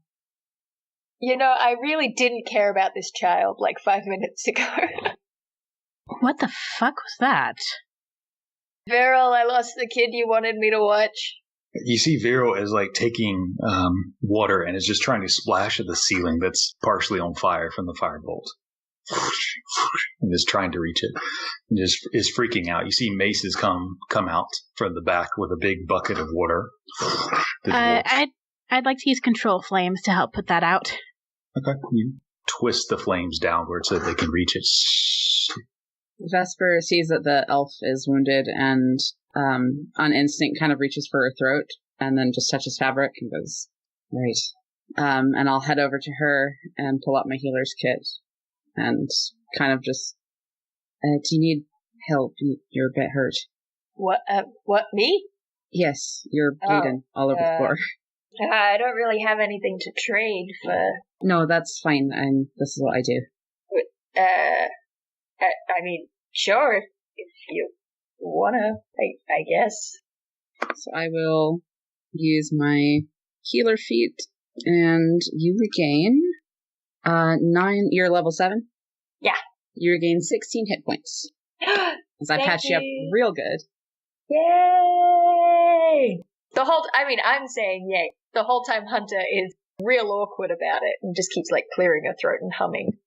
You know, I really didn't care about this child like 5 minutes ago. What the fuck was that? Viral, I lost the kid you wanted me to watch. You see Viral is like taking water and is just trying to splash at the ceiling that's partially on fire from the firebolt. And is trying to reach it. And just is freaking out. You see maces come out from the back with a big bucket of water. I'd like to use control flames to help put that out. Okay. You twist the flames downward so that they can reach it. Vesper sees that the elf is wounded and on instinct kind of reaches for her throat and then just touches fabric and goes, right. And I'll head over to her and pull out my healer's kit and kind of just, do you need help? You're a bit hurt. What, me? Yes, you're bleeding all over the floor. I don't really have anything to trade for. No, that's fine. This is what I do. I mean, sure, if you wanna, I guess. So I will use my healer feat, and you regain 9. You're level 7. Yeah. You regain 16 hit points. As I patch you up real good. Yay! I'm saying yay. The whole time Hunter is real awkward about it and just keeps like clearing her throat and humming.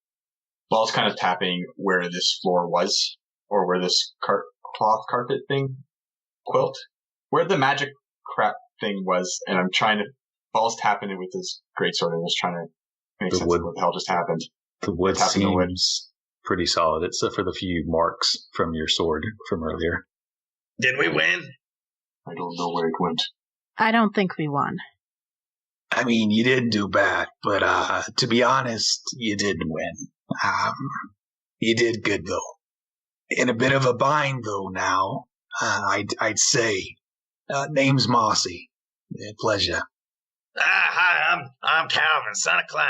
Ball's kind of tapping where this floor was, or where this cloth carpet thing, quilt, where the magic crap thing was, and I'm trying to. Ball's tapping it with his greatsword and just trying to make sense of what the hell just happened. The wood seems pretty solid, except for the few marks from your sword from earlier. Did we win? I don't know where it went. I don't think we won. I mean, you didn't do bad, but to be honest, you didn't win. You did good, though. In a bit of a bind, though, now, I'd say. Name's Marcy. Pleasure. Hi, I'm Calvin, son of Klein.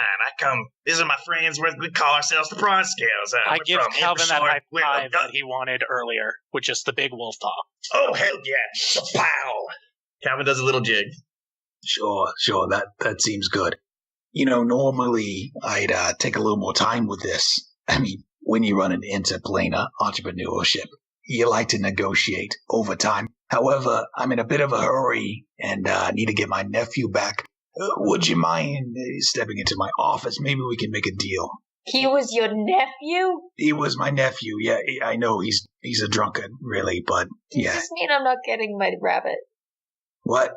These are my friends, we call ourselves the Prawn Scales. I give Calvin that high five that he wanted earlier, with just the big wolf paw. Oh, hell yeah. Pow! Calvin does a little jig. Sure, that seems good. Normally I'd take a little more time with this. I mean, when you run an interplanar entrepreneurship, you like to negotiate over time. However, I'm in a bit of a hurry and need to get my nephew back. Would you mind stepping into my office? Maybe we can make a deal. He was your nephew? He was my nephew, yeah. I know he's a drunkard, really, but yeah. Does this mean I'm not getting my rabbit? What?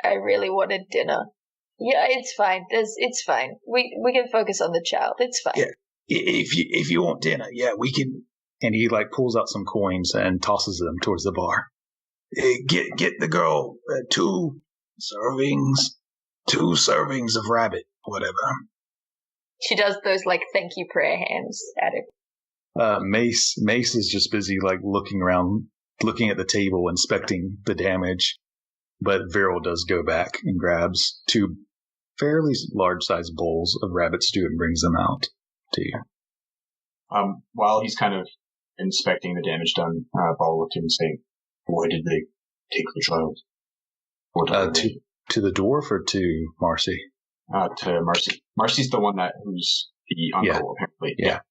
I really wanted dinner. Yeah, it's fine. It's fine. We can focus on the child. It's fine. Yeah. If you want dinner, yeah, we can. And he pulls out some coins and tosses them towards the bar. Get the girl 2 servings of rabbit, whatever. She does those thank you prayer hands at it. Mace is just busy looking around, looking at the table, inspecting the damage. But Viral does go back and grabs 2 fairly large-sized bowls of rabbit stew and brings them out to you. While he's kind of inspecting the damage done, Ball looked at him and say, "Why did they take the child?" To the dwarf or to Marcy? To Marcy. Marcy's the one who's the uncle, apparently. Yeah.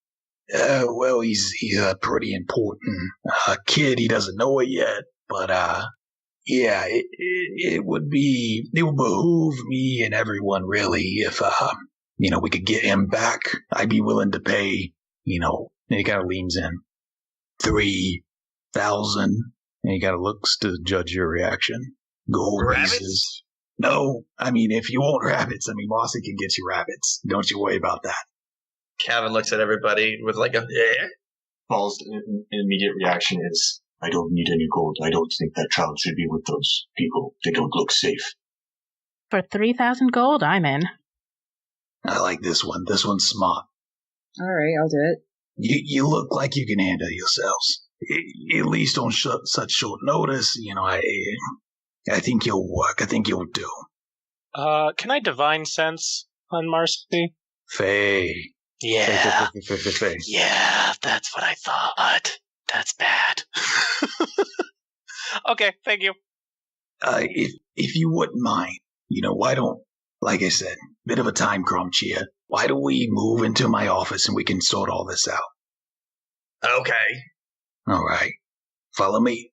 Well, he's a pretty important kid. He doesn't know it yet, but yeah, it would behoove me and everyone really if we could get him back. I'd be willing to pay, and he kind of leans in. 3,000. And he kind of looks to judge your reaction. Gold pieces. No, I mean, if you want rabbits, Marcy can get you rabbits. Don't you worry about that. Calvin looks at everybody with a, yeah. Paul's immediate reaction is, "I don't need any gold. I don't think that child should be with those people. They don't look safe." For 3,000 gold, I'm in. I like this one. This one's smart. All right, I'll do it. You look like you can handle yourselves. At least on such short notice, I think you'll work. I think you'll do. Can I divine sense on Marcy? Faye. Yeah. Faye. Yeah, that's what I thought. That's bad. Okay, thank you. If you wouldn't mind, why don't, like I said, bit of a time crunch here. Why don't we move into my office and we can sort all this out? Okay. All right. Follow me.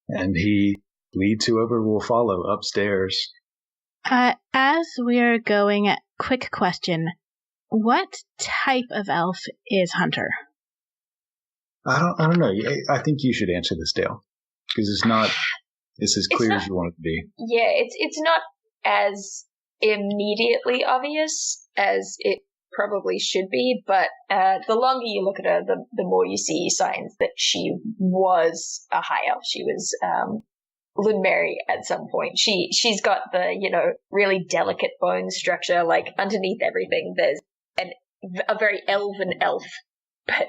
And he leads whoever will follow upstairs. As we're going, quick question. What type of elf is Hunter? I don't know. I think you should answer this, Dael. Because it's as clear as you want it to be. Yeah, it's not as immediately obvious as it probably should be, but the longer you look at her, the more you see signs that she was a high elf. She was Lunmeri at some point. She's got the, really delicate bone structure, underneath everything there's a very elven elf, but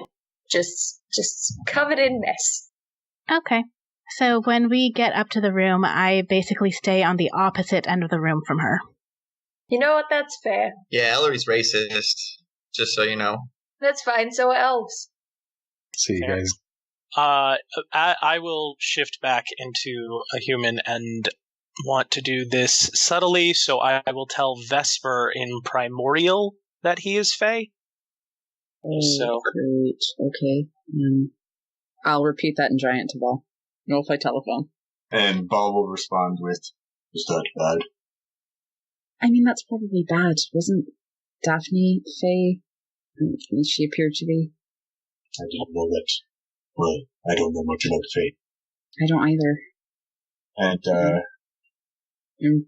just covered in mess. Okay. So when we get up to the room, I basically stay on the opposite end of the room from her. You know what? That's fair. Yeah, Ellory's racist, just so you know. That's fine, so are elves. See you guys. I will shift back into a human and want to do this subtly, so I will tell Vesper in Primordial that he is Fae. Oh, great. Okay. I'll repeat that in Giant to Ball. We'll play telephone. And Ball will respond with, "Is that bad?" I mean, that's probably bad. Wasn't Daphne Fae She appeared to be. I don't know that. Well, I don't know much about fate. I don't either. And,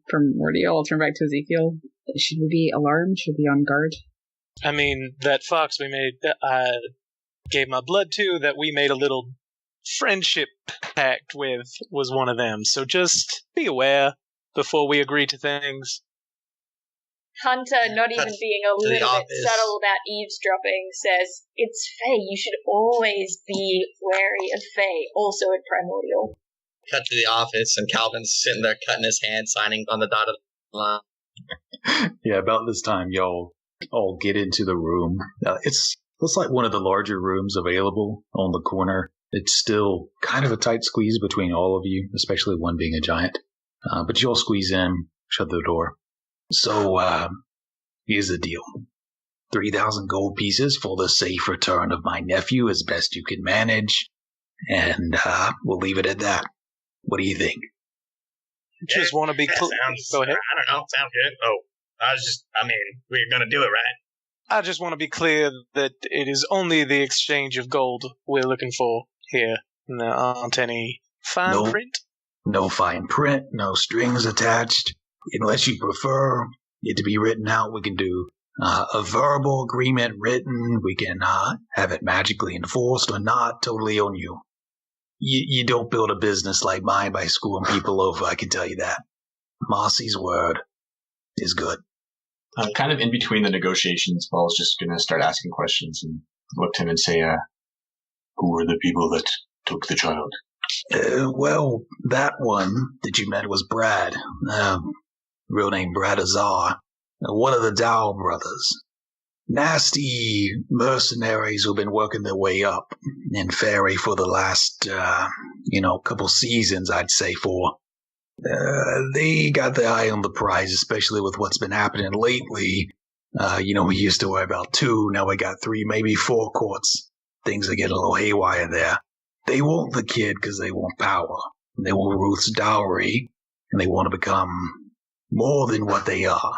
from Morty, I'll turn back to Ezekiel. Should we be alarmed? Should we be on guard? I mean, that fox we made, gave my blood to, that we made a little friendship pact with, was one of them. So just be aware before we agree to things. Hunter, not even being a little bit subtle about eavesdropping, says, "It's Fae. You should always be wary of Fae, also in Primordial." Cut to the office, and Calvin's sitting there cutting his hand, signing on the dotted line. Yeah, about this time, y'all all get into the room. It's like one of the larger rooms available on the corner. It's still kind of a tight squeeze between all of you, especially one being a giant. But you all squeeze in, shut the door. So, here's the deal. 3,000 gold pieces for the safe return of my nephew as best you can manage. And, we'll leave it at that. What do you think? Just want to be clear. Go ahead. I don't know. Sounds good. We're going to do it, right? I just want to be clear that it is only the exchange of gold we're looking for here. There aren't any fine print? No fine print, no strings attached. Unless you prefer it to be written out, we can do a verbal agreement written. We can have it magically enforced or not, totally on you. You don't build a business like mine by screwing people over, I can tell you that. Mossy's word is good. Kind of in between the negotiations, Paul's just going to start asking questions and look to him and say, who were the people that took the child? Well, that one that you met was Brad. Real name Brad Azar. One of the Dael brothers. Nasty mercenaries who've been working their way up in Faerie for the last, couple seasons, I'd say, for. They got their eye on the prize, especially with what's been happening lately. We used to worry about 2, now we got 3, maybe 4 courts. Things are getting a little haywire there. They want the kid because they want power. They want Ruth's dowry, and they want to become more than what they are.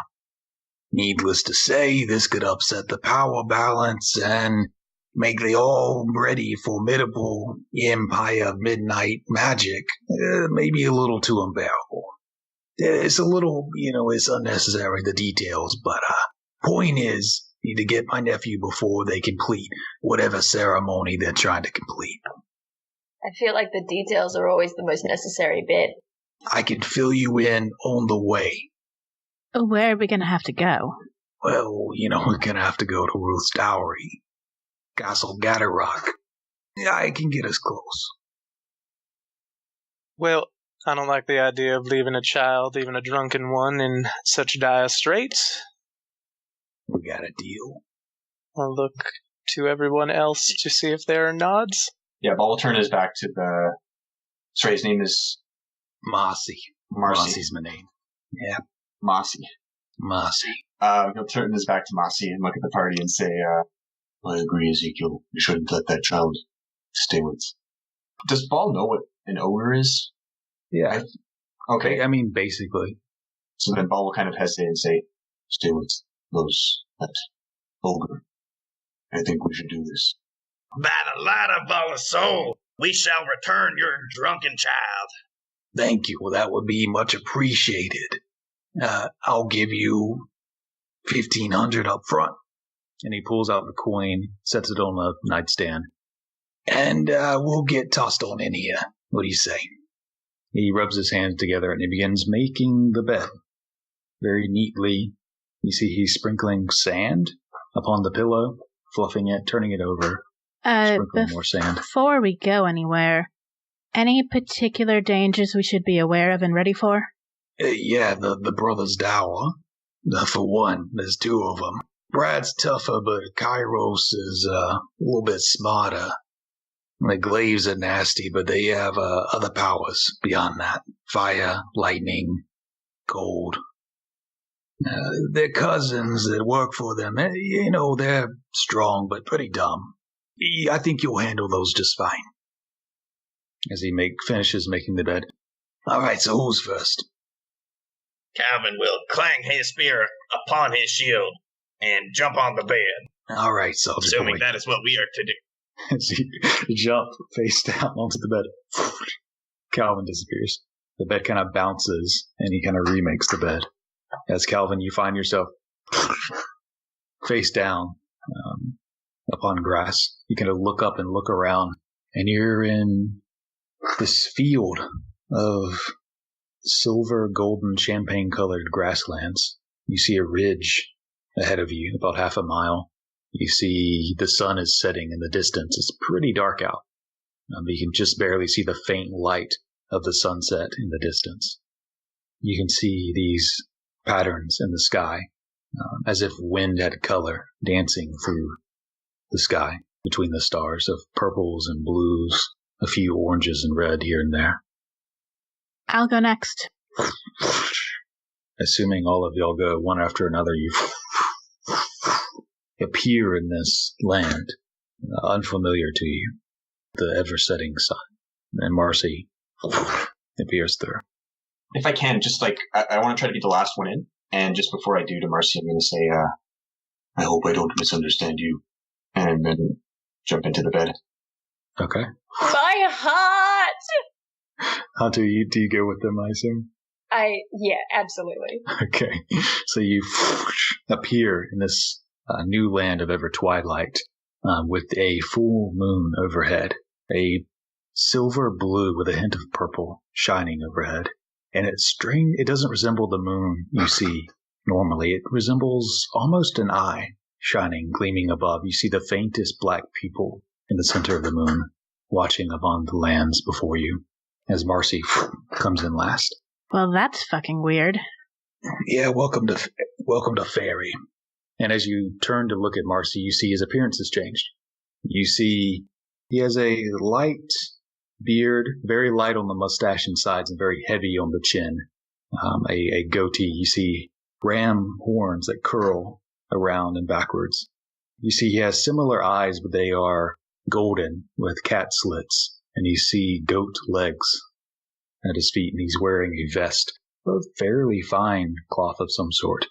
Needless to say, this could upset the power balance and make the already formidable Empire of Midnight Magic maybe a little too unbearable. It's a little, it's unnecessary, the details, but point is, need to get my nephew before they complete whatever ceremony they're trying to complete. I feel like the details are always the most necessary bit. I can fill you in on the way. Where are we going to have to go? Well, we're going to have to go to Ruth's dowry. Castle Gatterrock. I can get us close. Well, I don't like the idea of leaving a child, even a drunken one, in such dire straits. We got a deal. I'll look to everyone else to see if there are nods. Yeah, Ball will turn his back to the... Sorry, his name is... Marcy. Marcy's my name. Yeah. Mossy. He'll turn his back to Mossy and look at the party and say, I agree, Ezekiel. You shouldn't let that child stay with. Does Ball know what an ogre is? Yeah. Okay. I mean, basically. So then Ball will kind of hesitate and say, stay with that ogre. I think we should do this. By the light of our soul, we shall return your drunken child. Thank you. Well, that would be much appreciated. I'll give you 1,500 up front. And he pulls out the coin, sets it on the nightstand. And we'll get tossed on in here. What do you say? He rubs his hands together and he begins making the bed. Very neatly, you see he's sprinkling sand upon the pillow, fluffing it, turning it over, sprinkling more sand. Before we go anywhere, any particular dangers we should be aware of and ready for? Yeah, the brothers Dower. For one, there's 2 of them. Brad's tougher, but Kairos is a little bit smarter. The glaives are nasty, but they have other powers beyond that. Fire, lightning, cold. Their cousins that work for them, they're strong, but pretty dumb. I think you'll handle those just fine. As he finishes making the bed. All right, so who's first? Calvin will clang his spear upon his shield and jump on the bed. All right, soldier Assuming boy. that is what we are to do. As you jump face down onto the bed, Calvin disappears. The bed kind of bounces, and he kind of remakes the bed. As Calvin, you find yourself face down upon grass. You kind of look up and look around, and you're in this field of silver, golden, champagne-colored grasslands. You see a ridge ahead of you, about half a mile. You see the sun is setting in the distance. It's pretty dark out. You can just barely see the faint light of the sunset in the distance. You can see these patterns in the sky, as if wind had color dancing through the sky between the stars of purples and blues, a few oranges and red here and there. I'll go next. Assuming all of y'all go one after another, you appear in this land, unfamiliar to you, the ever-setting sun. And Marcy appears through. If I can, just I want to try to get the last one in, and just before I do to Marcy, I'm going to say, I hope I don't misunderstand you, and then jump into the bed. Okay. My heart! Hunter, do you go with them, I assume? Yeah, absolutely. Okay. So you appear in this new land of ever twilight with a full moon overhead, a silver blue with a hint of purple shining overhead. And it doesn't resemble the moon you see normally. It resembles almost an eye shining, gleaming above. You see the faintest black pupil in the center of the moon, watching upon the lands before you, as Marcy comes in last. Well, that's fucking weird. Yeah, welcome to Faerie. And as you turn to look at Marcy, you see his appearance has changed. You see he has a light beard, very light on the mustache and sides and very heavy on the chin. A goatee. You see ram horns that curl around and backwards. You see he has similar eyes, but they are golden with cat slits. And you see goat legs at his feet, and he's wearing a vest of fairly fine cloth of some sort,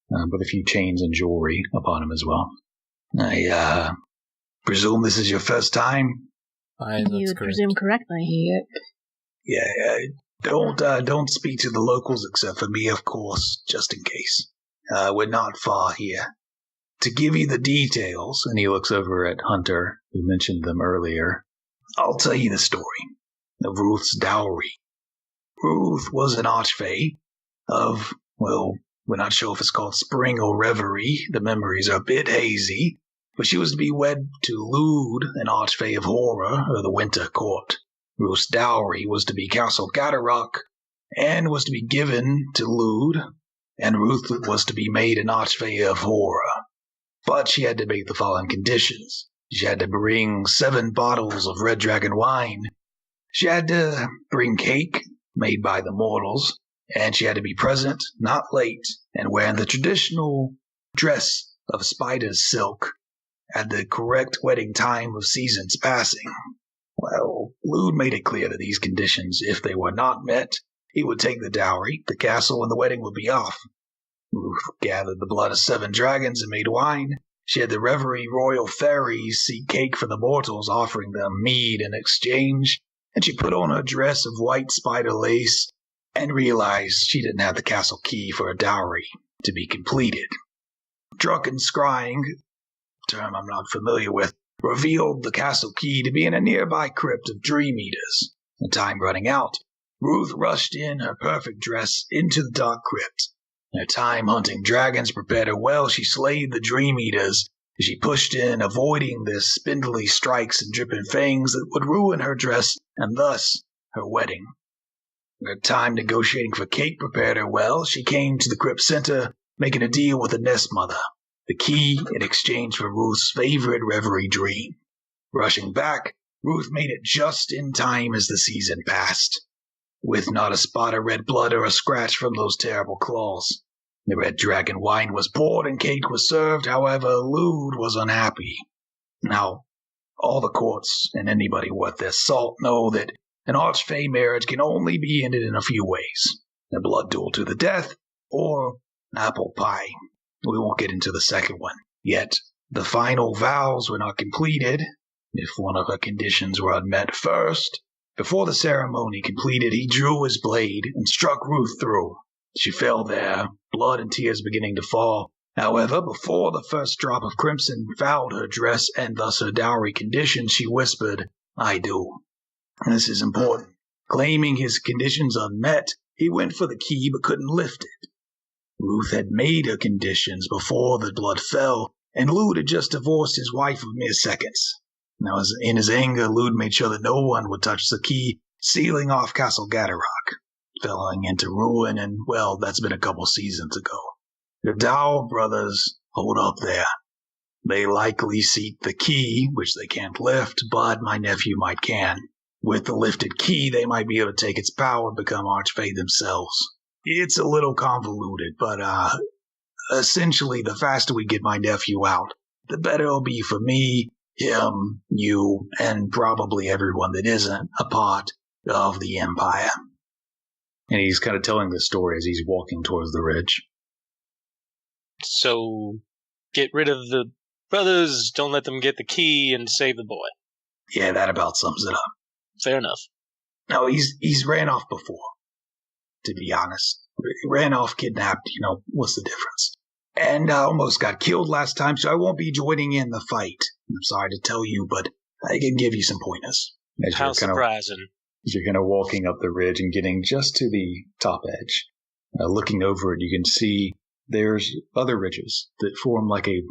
with a few chains and jewelry upon him as well. I presume this is your first time? You would presume correctly. Yep. Yeah, don't speak to the locals except for me, of course, just in case. We're not far here. To give you the details, And he looks over at Hunter, who mentioned them earlier. I'll tell you the story of Ruth's dowry. Ruth was an archfey of, well, we're not sure if it's called spring or reverie. The memories are a bit hazy. But she was to be wed to Lude, an archfey of horror, of the winter court. Ruth's dowry was to be Castle Gatterock, and was to be given to Lude, and Ruth was to be made an archfey of horror. But she had to make the following conditions. She had to bring 7 bottles of Red Dragon wine. She had to bring cake, made by the mortals, and she had to be present, not late, and wearing the traditional dress of spider's silk at the correct wedding time of seasons passing. Well, Lude made it clear that these conditions, if they were not met, he would take the dowry, the castle, and the wedding would be off. Ruth gathered the blood of 7 dragons and made wine. She had the reverie royal fairies seek cake for the mortals, offering them mead in exchange, and she put on her dress of white spider lace and realized she didn't have the castle key for a dowry to be completed. Drunken scrying, a term I'm not familiar with, revealed the castle key to be in a nearby crypt of dream eaters. The time running out, Ruth rushed in her perfect dress into the dark crypt. Her time hunting dragons prepared her well. She slayed the dream eaters as she pushed in, avoiding the spindly strikes and dripping fangs that would ruin her dress and thus her wedding. Her time negotiating for cake prepared her well. She came to the crypt center, making a deal with the nest mother, the key in exchange for Ruth's favorite reverie dream. Rushing back, Ruth made it just in time as the season passed, with not a spot of red blood or a scratch from those terrible claws. The red dragon wine was poured and cake was served. However, Lude was unhappy. Now, all the courts and anybody worth their salt know that an archfey marriage can only be ended in a few ways: a blood duel to the death, or apple pie. We won't get into the second one yet. the final vows were not completed, if one of her conditions were unmet first. Before the ceremony completed, he drew his blade and struck Ruth through. She fell there, blood and tears beginning to fall. However, before the first drop of crimson fouled her dress and thus her dowry condition, she whispered, "I do." This is important. Claiming his conditions unmet, he went for the key but couldn't lift it. Ruth had made her conditions before the blood fell, and Lude had just divorced his wife of mere seconds. Now, in his anger, Lude made sure that no one would touch the key, sealing off Castle Gatterock, falling into ruin, and, well, that's been a couple seasons ago. The Dael brothers hold up there. They likely seek the key, which they can't lift, but my nephew might can. With the lifted key, they might be able to take its power and become Archfey themselves. It's a little convoluted, but, essentially, the faster we get my nephew out, the better it'll be for me, him, you, and probably everyone that isn't a part of the Empire. And he's kind of telling this story as he's walking towards the ridge. So, get rid of the brothers, don't let them get the key, and save the boy. Yeah, that about sums it up. Fair enough. No, he's ran off before, to be honest. He ran off, kidnapped, what's the difference? And almost got killed last time, so I won't be joining in the fight. I'm sorry to tell you, but I can give you some pointers. How surprising. As you're kind of walking up the ridge and getting just to the top edge, looking over it, you can see there's other ridges that form like a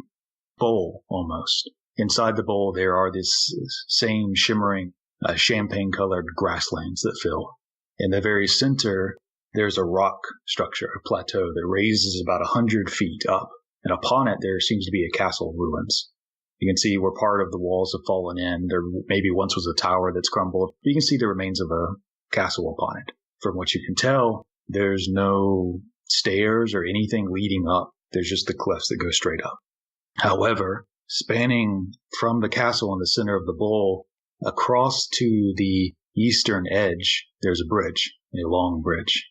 bowl almost. Inside the bowl, there are this same shimmering, champagne-colored grasslands that fill. In the very center, there's a rock structure, a plateau that raises about 100 feet up, and upon it there seems to be a castle ruins. You can see where part of the walls have fallen in. There maybe once was a tower that's crumbled. You can see the remains of a castle upon it. From what you can tell, there's no stairs or anything leading up. There's just the cliffs that go straight up. However, spanning from the castle in the center of the bowl across to the eastern edge, there's a bridge, a long bridge.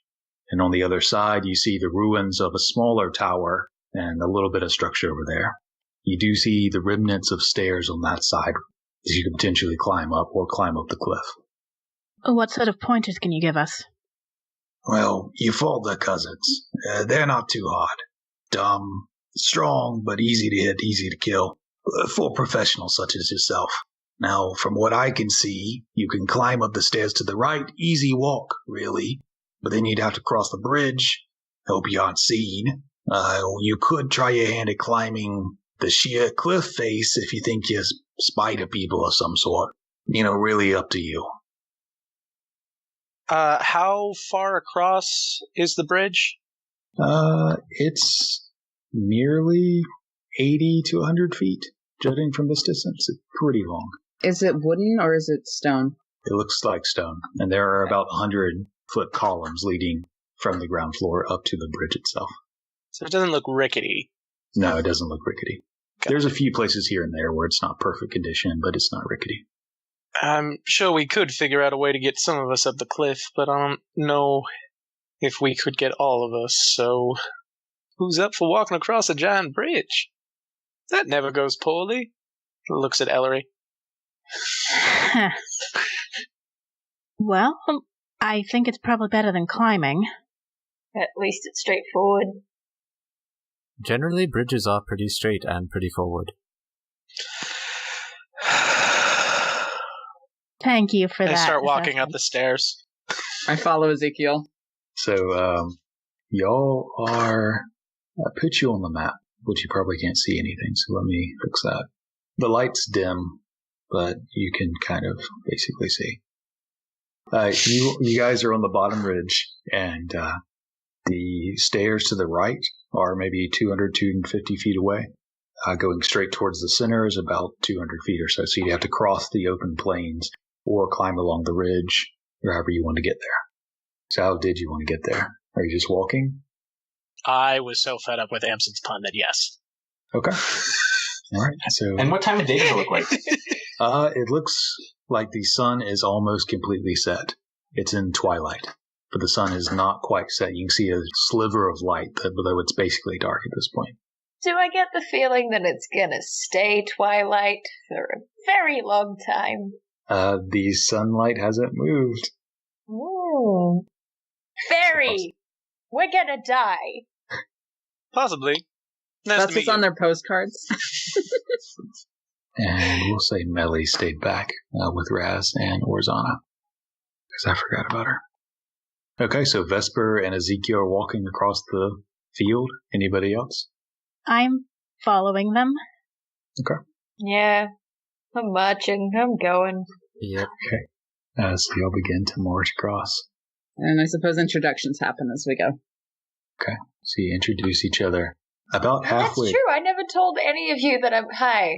And on the other side, you see the ruins of a smaller tower and a little bit of structure over there. You do see the remnants of stairs on that side that you can potentially climb up or climb up the cliff. What sort of pointers can you give us? Well, you fought their cousins. They're not too hard. Dumb, strong, but easy to hit, easy to kill. For professionals such as yourself. Now, from what I can see, you can climb up the stairs to the right. Easy walk, really. But then you'd have to cross the bridge. Hope you aren't seen. You could try your hand at climbing the sheer cliff face if you think you're spider people of some sort. Really up to you. How far across is the bridge? It's nearly 80 to 100 feet, judging from this distance. It's pretty long. Is it wooden or is it stone? It looks like stone, and there are about 100-foot columns leading from the ground floor up to the bridge itself. So it doesn't look rickety. No, it doesn't look rickety. Okay. There's a few places here and there where it's not perfect condition, but it's not rickety. I'm sure we could figure out a way to get some of us up the cliff, but I don't know if we could get all of us, so who's up for walking across a giant bridge? That never goes poorly. He looks at Ellory. Well, I think it's probably better than climbing. At least it's straightforward. Generally, bridges are pretty straight and pretty forward. Thank you for that. I start walking up the stairs. I follow Ezekiel. So, y'all are... I put you on the map, but you probably can't see anything, so let me fix that. The light's dim, but you can kind of basically see. You guys are on the bottom ridge, and the stairs to the right are maybe 200, 250 feet away. Going straight towards the center is about 200 feet or so, so you have to cross the open plains or climb along the ridge, or however you want to get there. So how did you want to get there? Are you just walking? I was so fed up with Amsen's pun that yes. Okay. All right. So. And what time of day does it look like? It looks like the sun is almost completely set. It's in twilight, but the sun is not quite set. You can see a sliver of light, though it's basically dark at this point. Do I get the feeling that it's gonna stay twilight for a very long time? The sunlight hasn't moved. Ooh. Faerie! We're gonna die. Possibly. Nice That's to what's meet on you. their postcards. And we'll say Melly stayed back with Raz and Orzana. Because I forgot about her. Okay, so Vesper and Ezekiel are walking across the field. Anybody else? I'm following them. Okay. Yeah. I'm marching. I'm going. Yep. Okay. So you'll begin to march across. And I suppose introductions happen as we go. Okay. So you introduce each other about halfway. That's true. I never told any of you that I'm... Hi.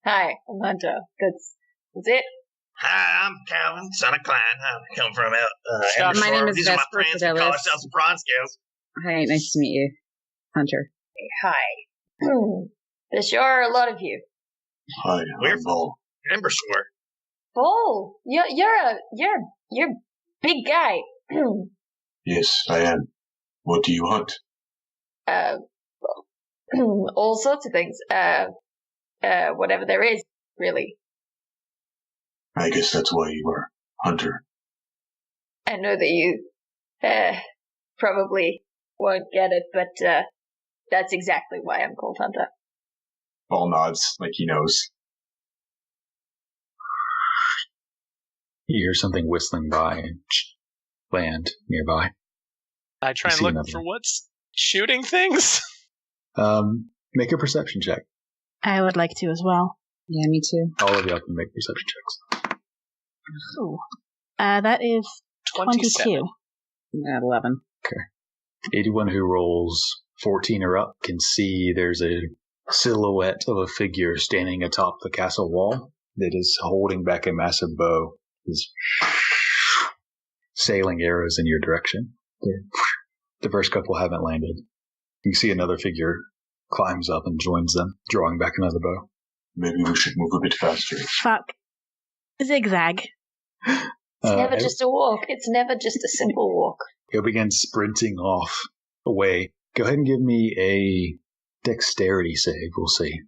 Hi, I'm Hunter. That's it. Hi, I'm Calvin, son of Klein. I come from My name is These are my Vesper friends who call Fidelis. ourselves the Bronze Scales. Hi, nice to meet you, Hunter. Hi. There sure are a lot of you. Hi, We're I'm Vol. Embershore. Bull, you're a big guy. Yes, I am. What do you hunt? All sorts of things. Whatever there is, really. I guess that's why you are Hunter. I know that you probably won't get it, but that's exactly why I'm called Hunter. Vol nods like he knows. You hear something whistling by and land nearby. I try You and see look another for one. what's shooting things. Make a perception check. I would like to as well. Yeah, me too. All of y'all can make perception checks. Ooh. That is 22. At 11. Anyone who rolls 14 or up can see there's a silhouette of a figure standing atop the castle wall that is holding back a massive bow, is sailing arrows in your direction. The first couple haven't landed. You see another figure climbs up and joins them, drawing back another bow. Maybe we should move a bit faster. Fuck. Zigzag. It's never just a walk. It's never just a simple walk. He'll begin sprinting off away. Go ahead and give me a dexterity save, we'll see,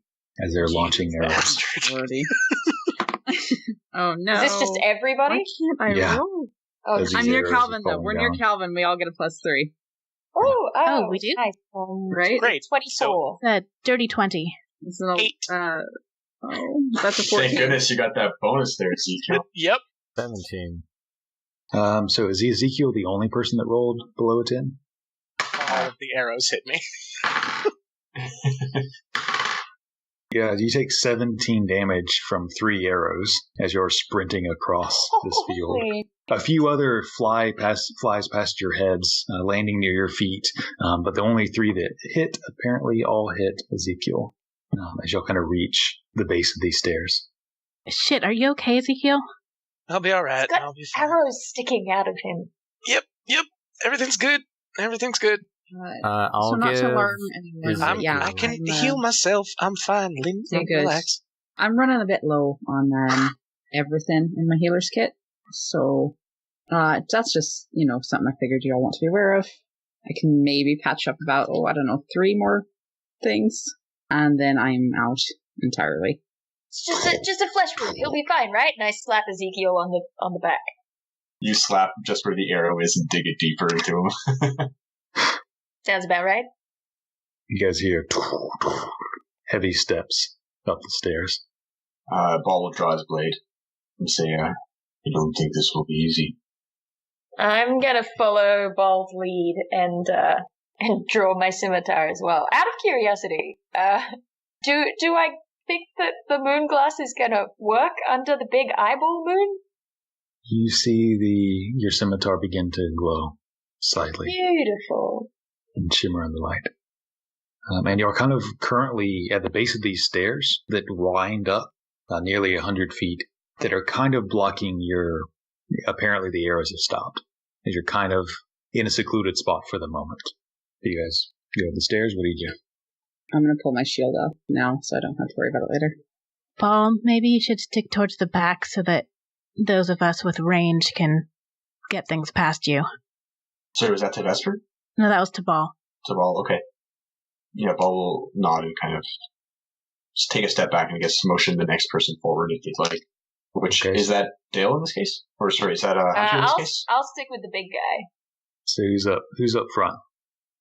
as they're launching arrows. Oh, no. Is this just everybody? Why can't I Yeah. roll? Oh, As I'm these near arrows Calvin, are though. falling We're near down. Calvin. We all get a +3. oh, we do? Nice. Right? Great. 24. Dirty 20. It's an, 8. That's a 14. Thank goodness you got that bonus there, Ezekiel. Yep. 17. So is Ezekiel the only person that rolled below a 10? All of the arrows hit me. Yeah, you take 17 damage from 3 arrows as you're sprinting across this field. Holy. A few other flies past your heads, landing near your feet, but the only 3 that hit apparently all hit Ezekiel as you'll kind of reach the base of these stairs. Shit, are you okay, Ezekiel? I'll be alright. He's got I'll be fine. arrows sticking out of him. Yep. Everything's good. I'll so not give to alarm anyone. Ezekiel- Yeah, I can I'm, heal myself. I'm fine. Okay, good. Relax. I'm running a bit low on everything in my healer's kit. So that's just, something I figured you all want to be aware of. I can maybe patch up about, 3 more things. And then I'm out entirely. It's just a flesh wound. He'll be fine, right? And I slap Ezekiel on the back. You slap just where the arrow is and dig it deeper into him. Sounds about right. You guys hear heavy steps up the stairs. Ball will draw his blade and say, I don't think this will be easy. I'm gonna follow Bald's lead and draw my scimitar as well. Out of curiosity, do I think that the moon glass is gonna work under the big eyeball moon? You see your scimitar begin to glow slightly Beautiful. and shimmer in the light. And you're kind of currently at the base of these stairs that wind up nearly 100 feet that are kind of blocking apparently the arrows have stopped. As you're kind of in a secluded spot for the moment. You guys go up the stairs, what do you do? I'm going to pull my shield off now so I don't have to worry about it later. Paul, maybe you should stick towards the back so that those of us with range can get things past you. Sorry, was that to Vesper? No, that was to Ball. To Ball, okay. Ball will nod and kind of just take a step back and I guess motion the next person forward if they'd like. Which, is that Dael in this case? Or, sorry, is that Hunter in this case? I'll stick with the big guy. So who's up front?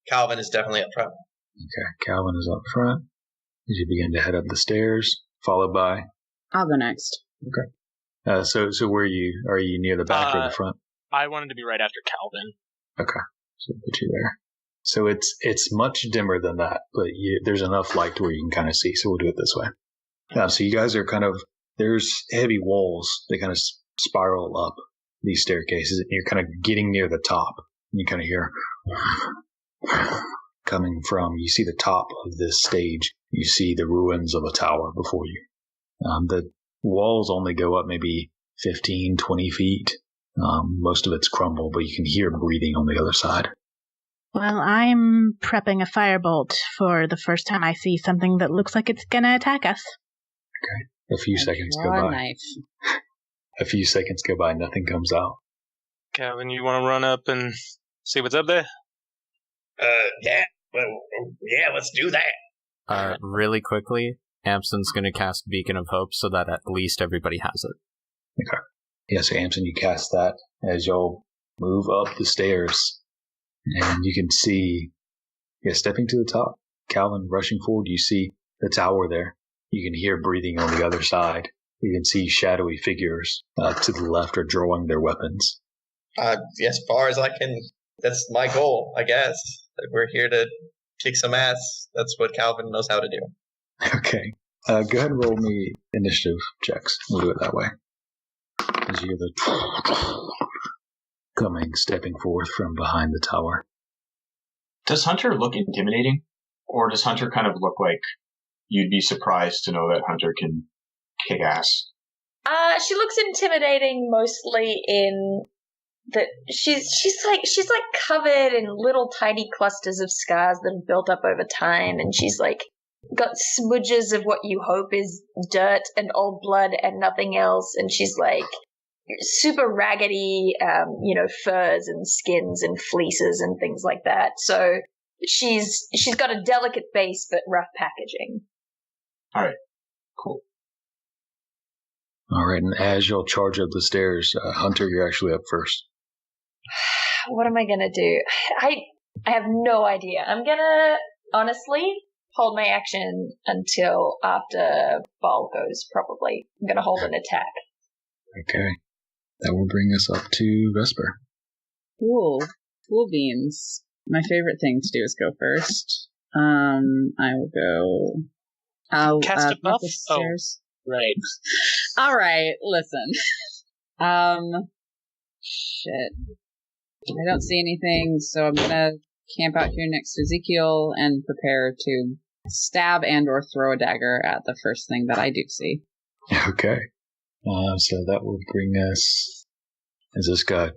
Calvin is definitely up front. Okay, Calvin is up front. As you begin to head up the stairs, followed by... I'll go next. Okay. So where are you? Are you near the back or the front? I wanted to be right after Calvin. Okay, so put you there. So it's much dimmer than that, but there's enough light to where you can kind of see, so we'll do it this way. So you guys are kind of... There's heavy walls that kind of spiral up these staircases, and you're kind of getting near the top. And you kind of hear coming from, you see the top of this stage. You see the ruins of a tower before you. The walls only go up maybe 15, 20 feet. Most of it's crumble, but you can hear breathing on the other side. Well, I'm prepping a firebolt for the first time I see something that looks like it's going to attack us. Okay. A few seconds go by. Knife. A few seconds go by, nothing comes out. Calvin, you want to run up and see what's up there? Yeah. Well, yeah, let's do that. Really quickly, Amsen's going to cast Beacon of Hope so that at least everybody has it. Okay. Yeah, so Amsen, you cast that as y'all move up the stairs. And you can see, stepping to the top, Calvin rushing forward, you see the tower there. You can hear breathing on the other side. You can see shadowy figures to the left are drawing their weapons. As far as I can, that's my goal, I guess. We're here to kick some ass. That's what Calvin knows how to do. Okay. Go ahead and roll me initiative checks. We'll do it that way. As you hear the stepping forth from behind the tower. Does Hunter look intimidating? Or does Hunter kind of look like you'd be surprised to know that Hunter can kick ass? She looks intimidating mostly in that she's like covered in little tiny clusters of scars that have built up over time, and she's like got smudges of what you hope is dirt and old blood and nothing else, and she's like super raggedy, furs and skins and fleeces and things like that. So she's got a delicate base but rough packaging. All right, cool. All right, and as you'll charge up the stairs, Hunter, you're actually up first. What am I gonna do? I have no idea. I'm gonna honestly hold my action until after Ball goes. Probably, I'm gonna hold an attack. Okay, that will bring us up to Vesper. Cool beans. My favorite thing to do is go first. I will go. I'll cast a buff. The stairs. Oh, right. All right. Listen. Shit. I don't see anything, so I'm gonna camp out here next to Ezekiel and prepare to stab and or throw a dagger at the first thing that I do see. Okay. So that will bring us as this guy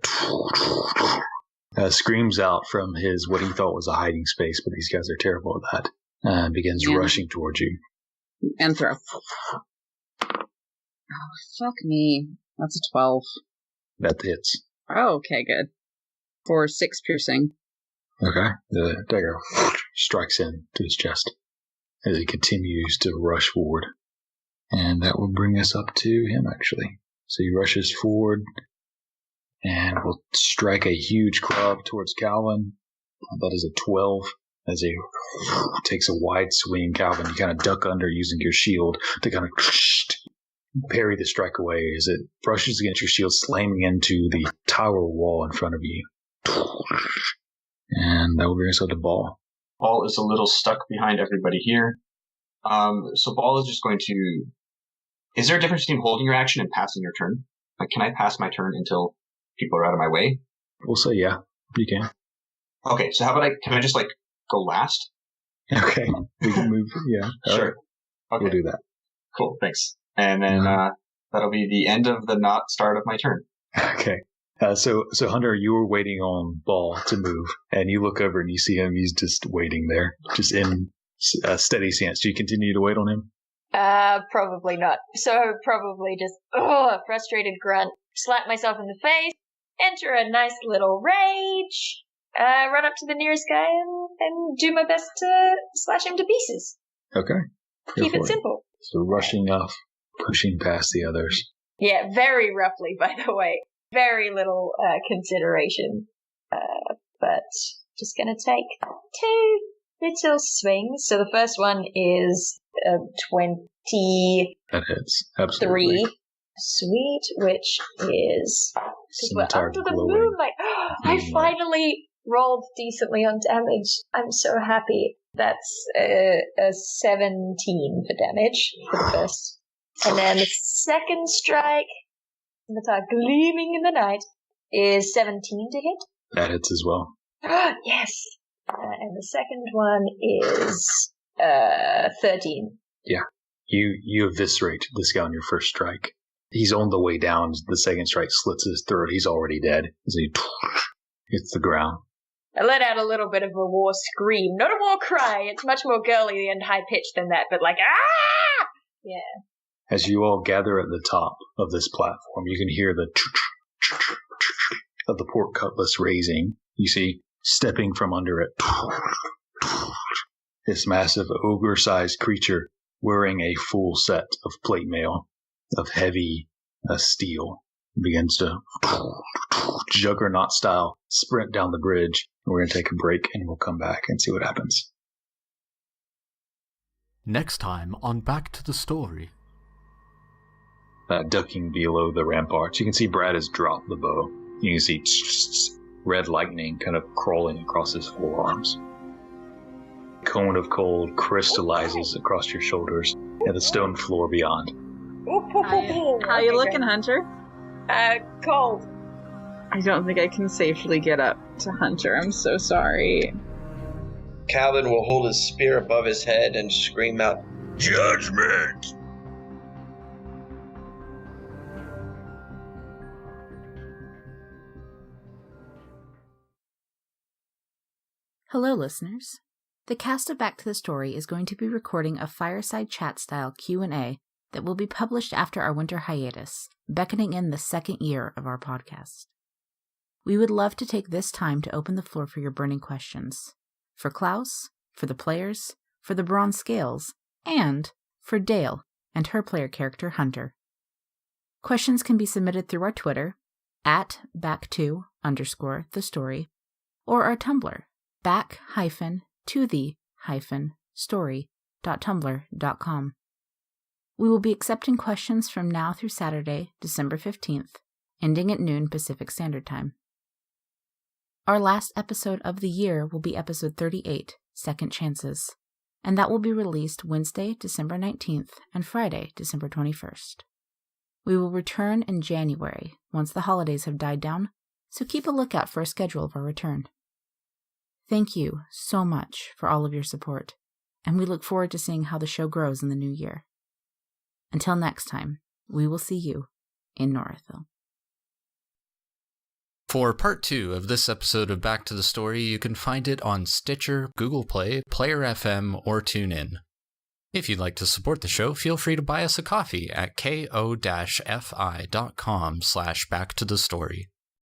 screams out from his what he thought was a hiding space, but these guys are terrible at that, and begins rushing towards you. And throw. Oh, fuck me. That's a 12. That hits. Oh, okay, good. For 6 piercing. Okay. The dagger strikes in to his chest as he continues to rush forward. And that will bring us up to him, actually. So he rushes forward and will strike a huge club towards Calvin. That is a 12. As he takes a wide swing, Calvin, you kind of duck under using your shield to kind of parry the strike away as it brushes against your shield, slamming into the tower wall in front of you. And that will bring us up to Ball. Ball is a little stuck behind everybody here. So Ball is just going to... Is there a difference between holding your action and passing your turn? Like, can I pass my turn until people are out of my way? We'll say yeah, you can. Okay, so how about can I just, go last? Okay, we can move, yeah. Sure. Right. Okay. We'll do that. Cool, thanks. And then that'll be the end of the not start of my turn. Okay. So Hunter, you were waiting on Ball to move, and you look over and you see him. He's just waiting there, just in a steady stance. Do you continue to wait on him? Probably not. So probably just, frustrated grunt, slap myself in the face, enter a nice little rage, run up to the nearest guy and do my best to slash him to pieces. Okay. Keep it simple. So rushing off, pushing past the others. Yeah, very roughly, by the way. Very little consideration. But just gonna take 2 little swings. So the first one is 23. That hits. Absolutely. Sweet, which is... Because we're under the moonlight. I finally rolled decently on damage. I'm so happy. That's a 17 for damage for the first. And then the second strike, that are gleaming in the night, is 17 to hit. That hits as well. Yes. And the second one is 13. Yeah. You eviscerate this guy on your first strike. He's on the way down. The second strike slits his throat. He's already dead. As he hits the ground. I let out a little bit of a war scream. Not a war cry. It's much more girly and high-pitched than that, but like, ah! Yeah. As you all gather at the top of this platform, you can hear the of the pork cutlass raising. You see, stepping from under it, this massive ogre-sized creature wearing a full set of plate mail of heavy steel begins to juggernaut style sprint down the bridge. We're going to take a break and we'll come back and see what happens. Next time on Back to the Story. Ducking below the ramparts, you can see Brad has dropped the bow. You can see red lightning kind of crawling across his forearms. A cone of cold crystallizes across your shoulders and the stone floor beyond. How you looking, Hunter? Cold. I don't think I can safely get up to Hunter. I'm so sorry. Calvin will hold his spear above his head and scream out, "Judgment!" Hello, listeners. The cast of Back to the Story is going to be recording a fireside chat-style Q&A that will be published after our winter hiatus, beckoning in the second year of our podcast. We would love to take this time to open the floor for your burning questions. For Klouse, for the players, for the bronze scales, and for Dael and her player character Hunter. Questions can be submitted through our Twitter, @back2_the_story, or our Tumblr, back-to-the-story.tumblr.com. We will be accepting questions from now through Saturday, December 15th, ending at noon Pacific Standard Time. Our last episode of the year will be episode 38, Second Chances, and that will be released Wednesday, December 19th, and Friday, December 21st. We will return in January, once the holidays have died down, so keep a lookout for a schedule of our return. Thank you so much for all of your support, and we look forward to seeing how the show grows in the new year. Until next time, we will see you in Northville. For part 2 of this episode of Back to the Story, you can find it on Stitcher, Google Play, Player FM, or TuneIn. If you'd like to support the show, feel free to buy us a coffee at ko-fi.com/backtothestory.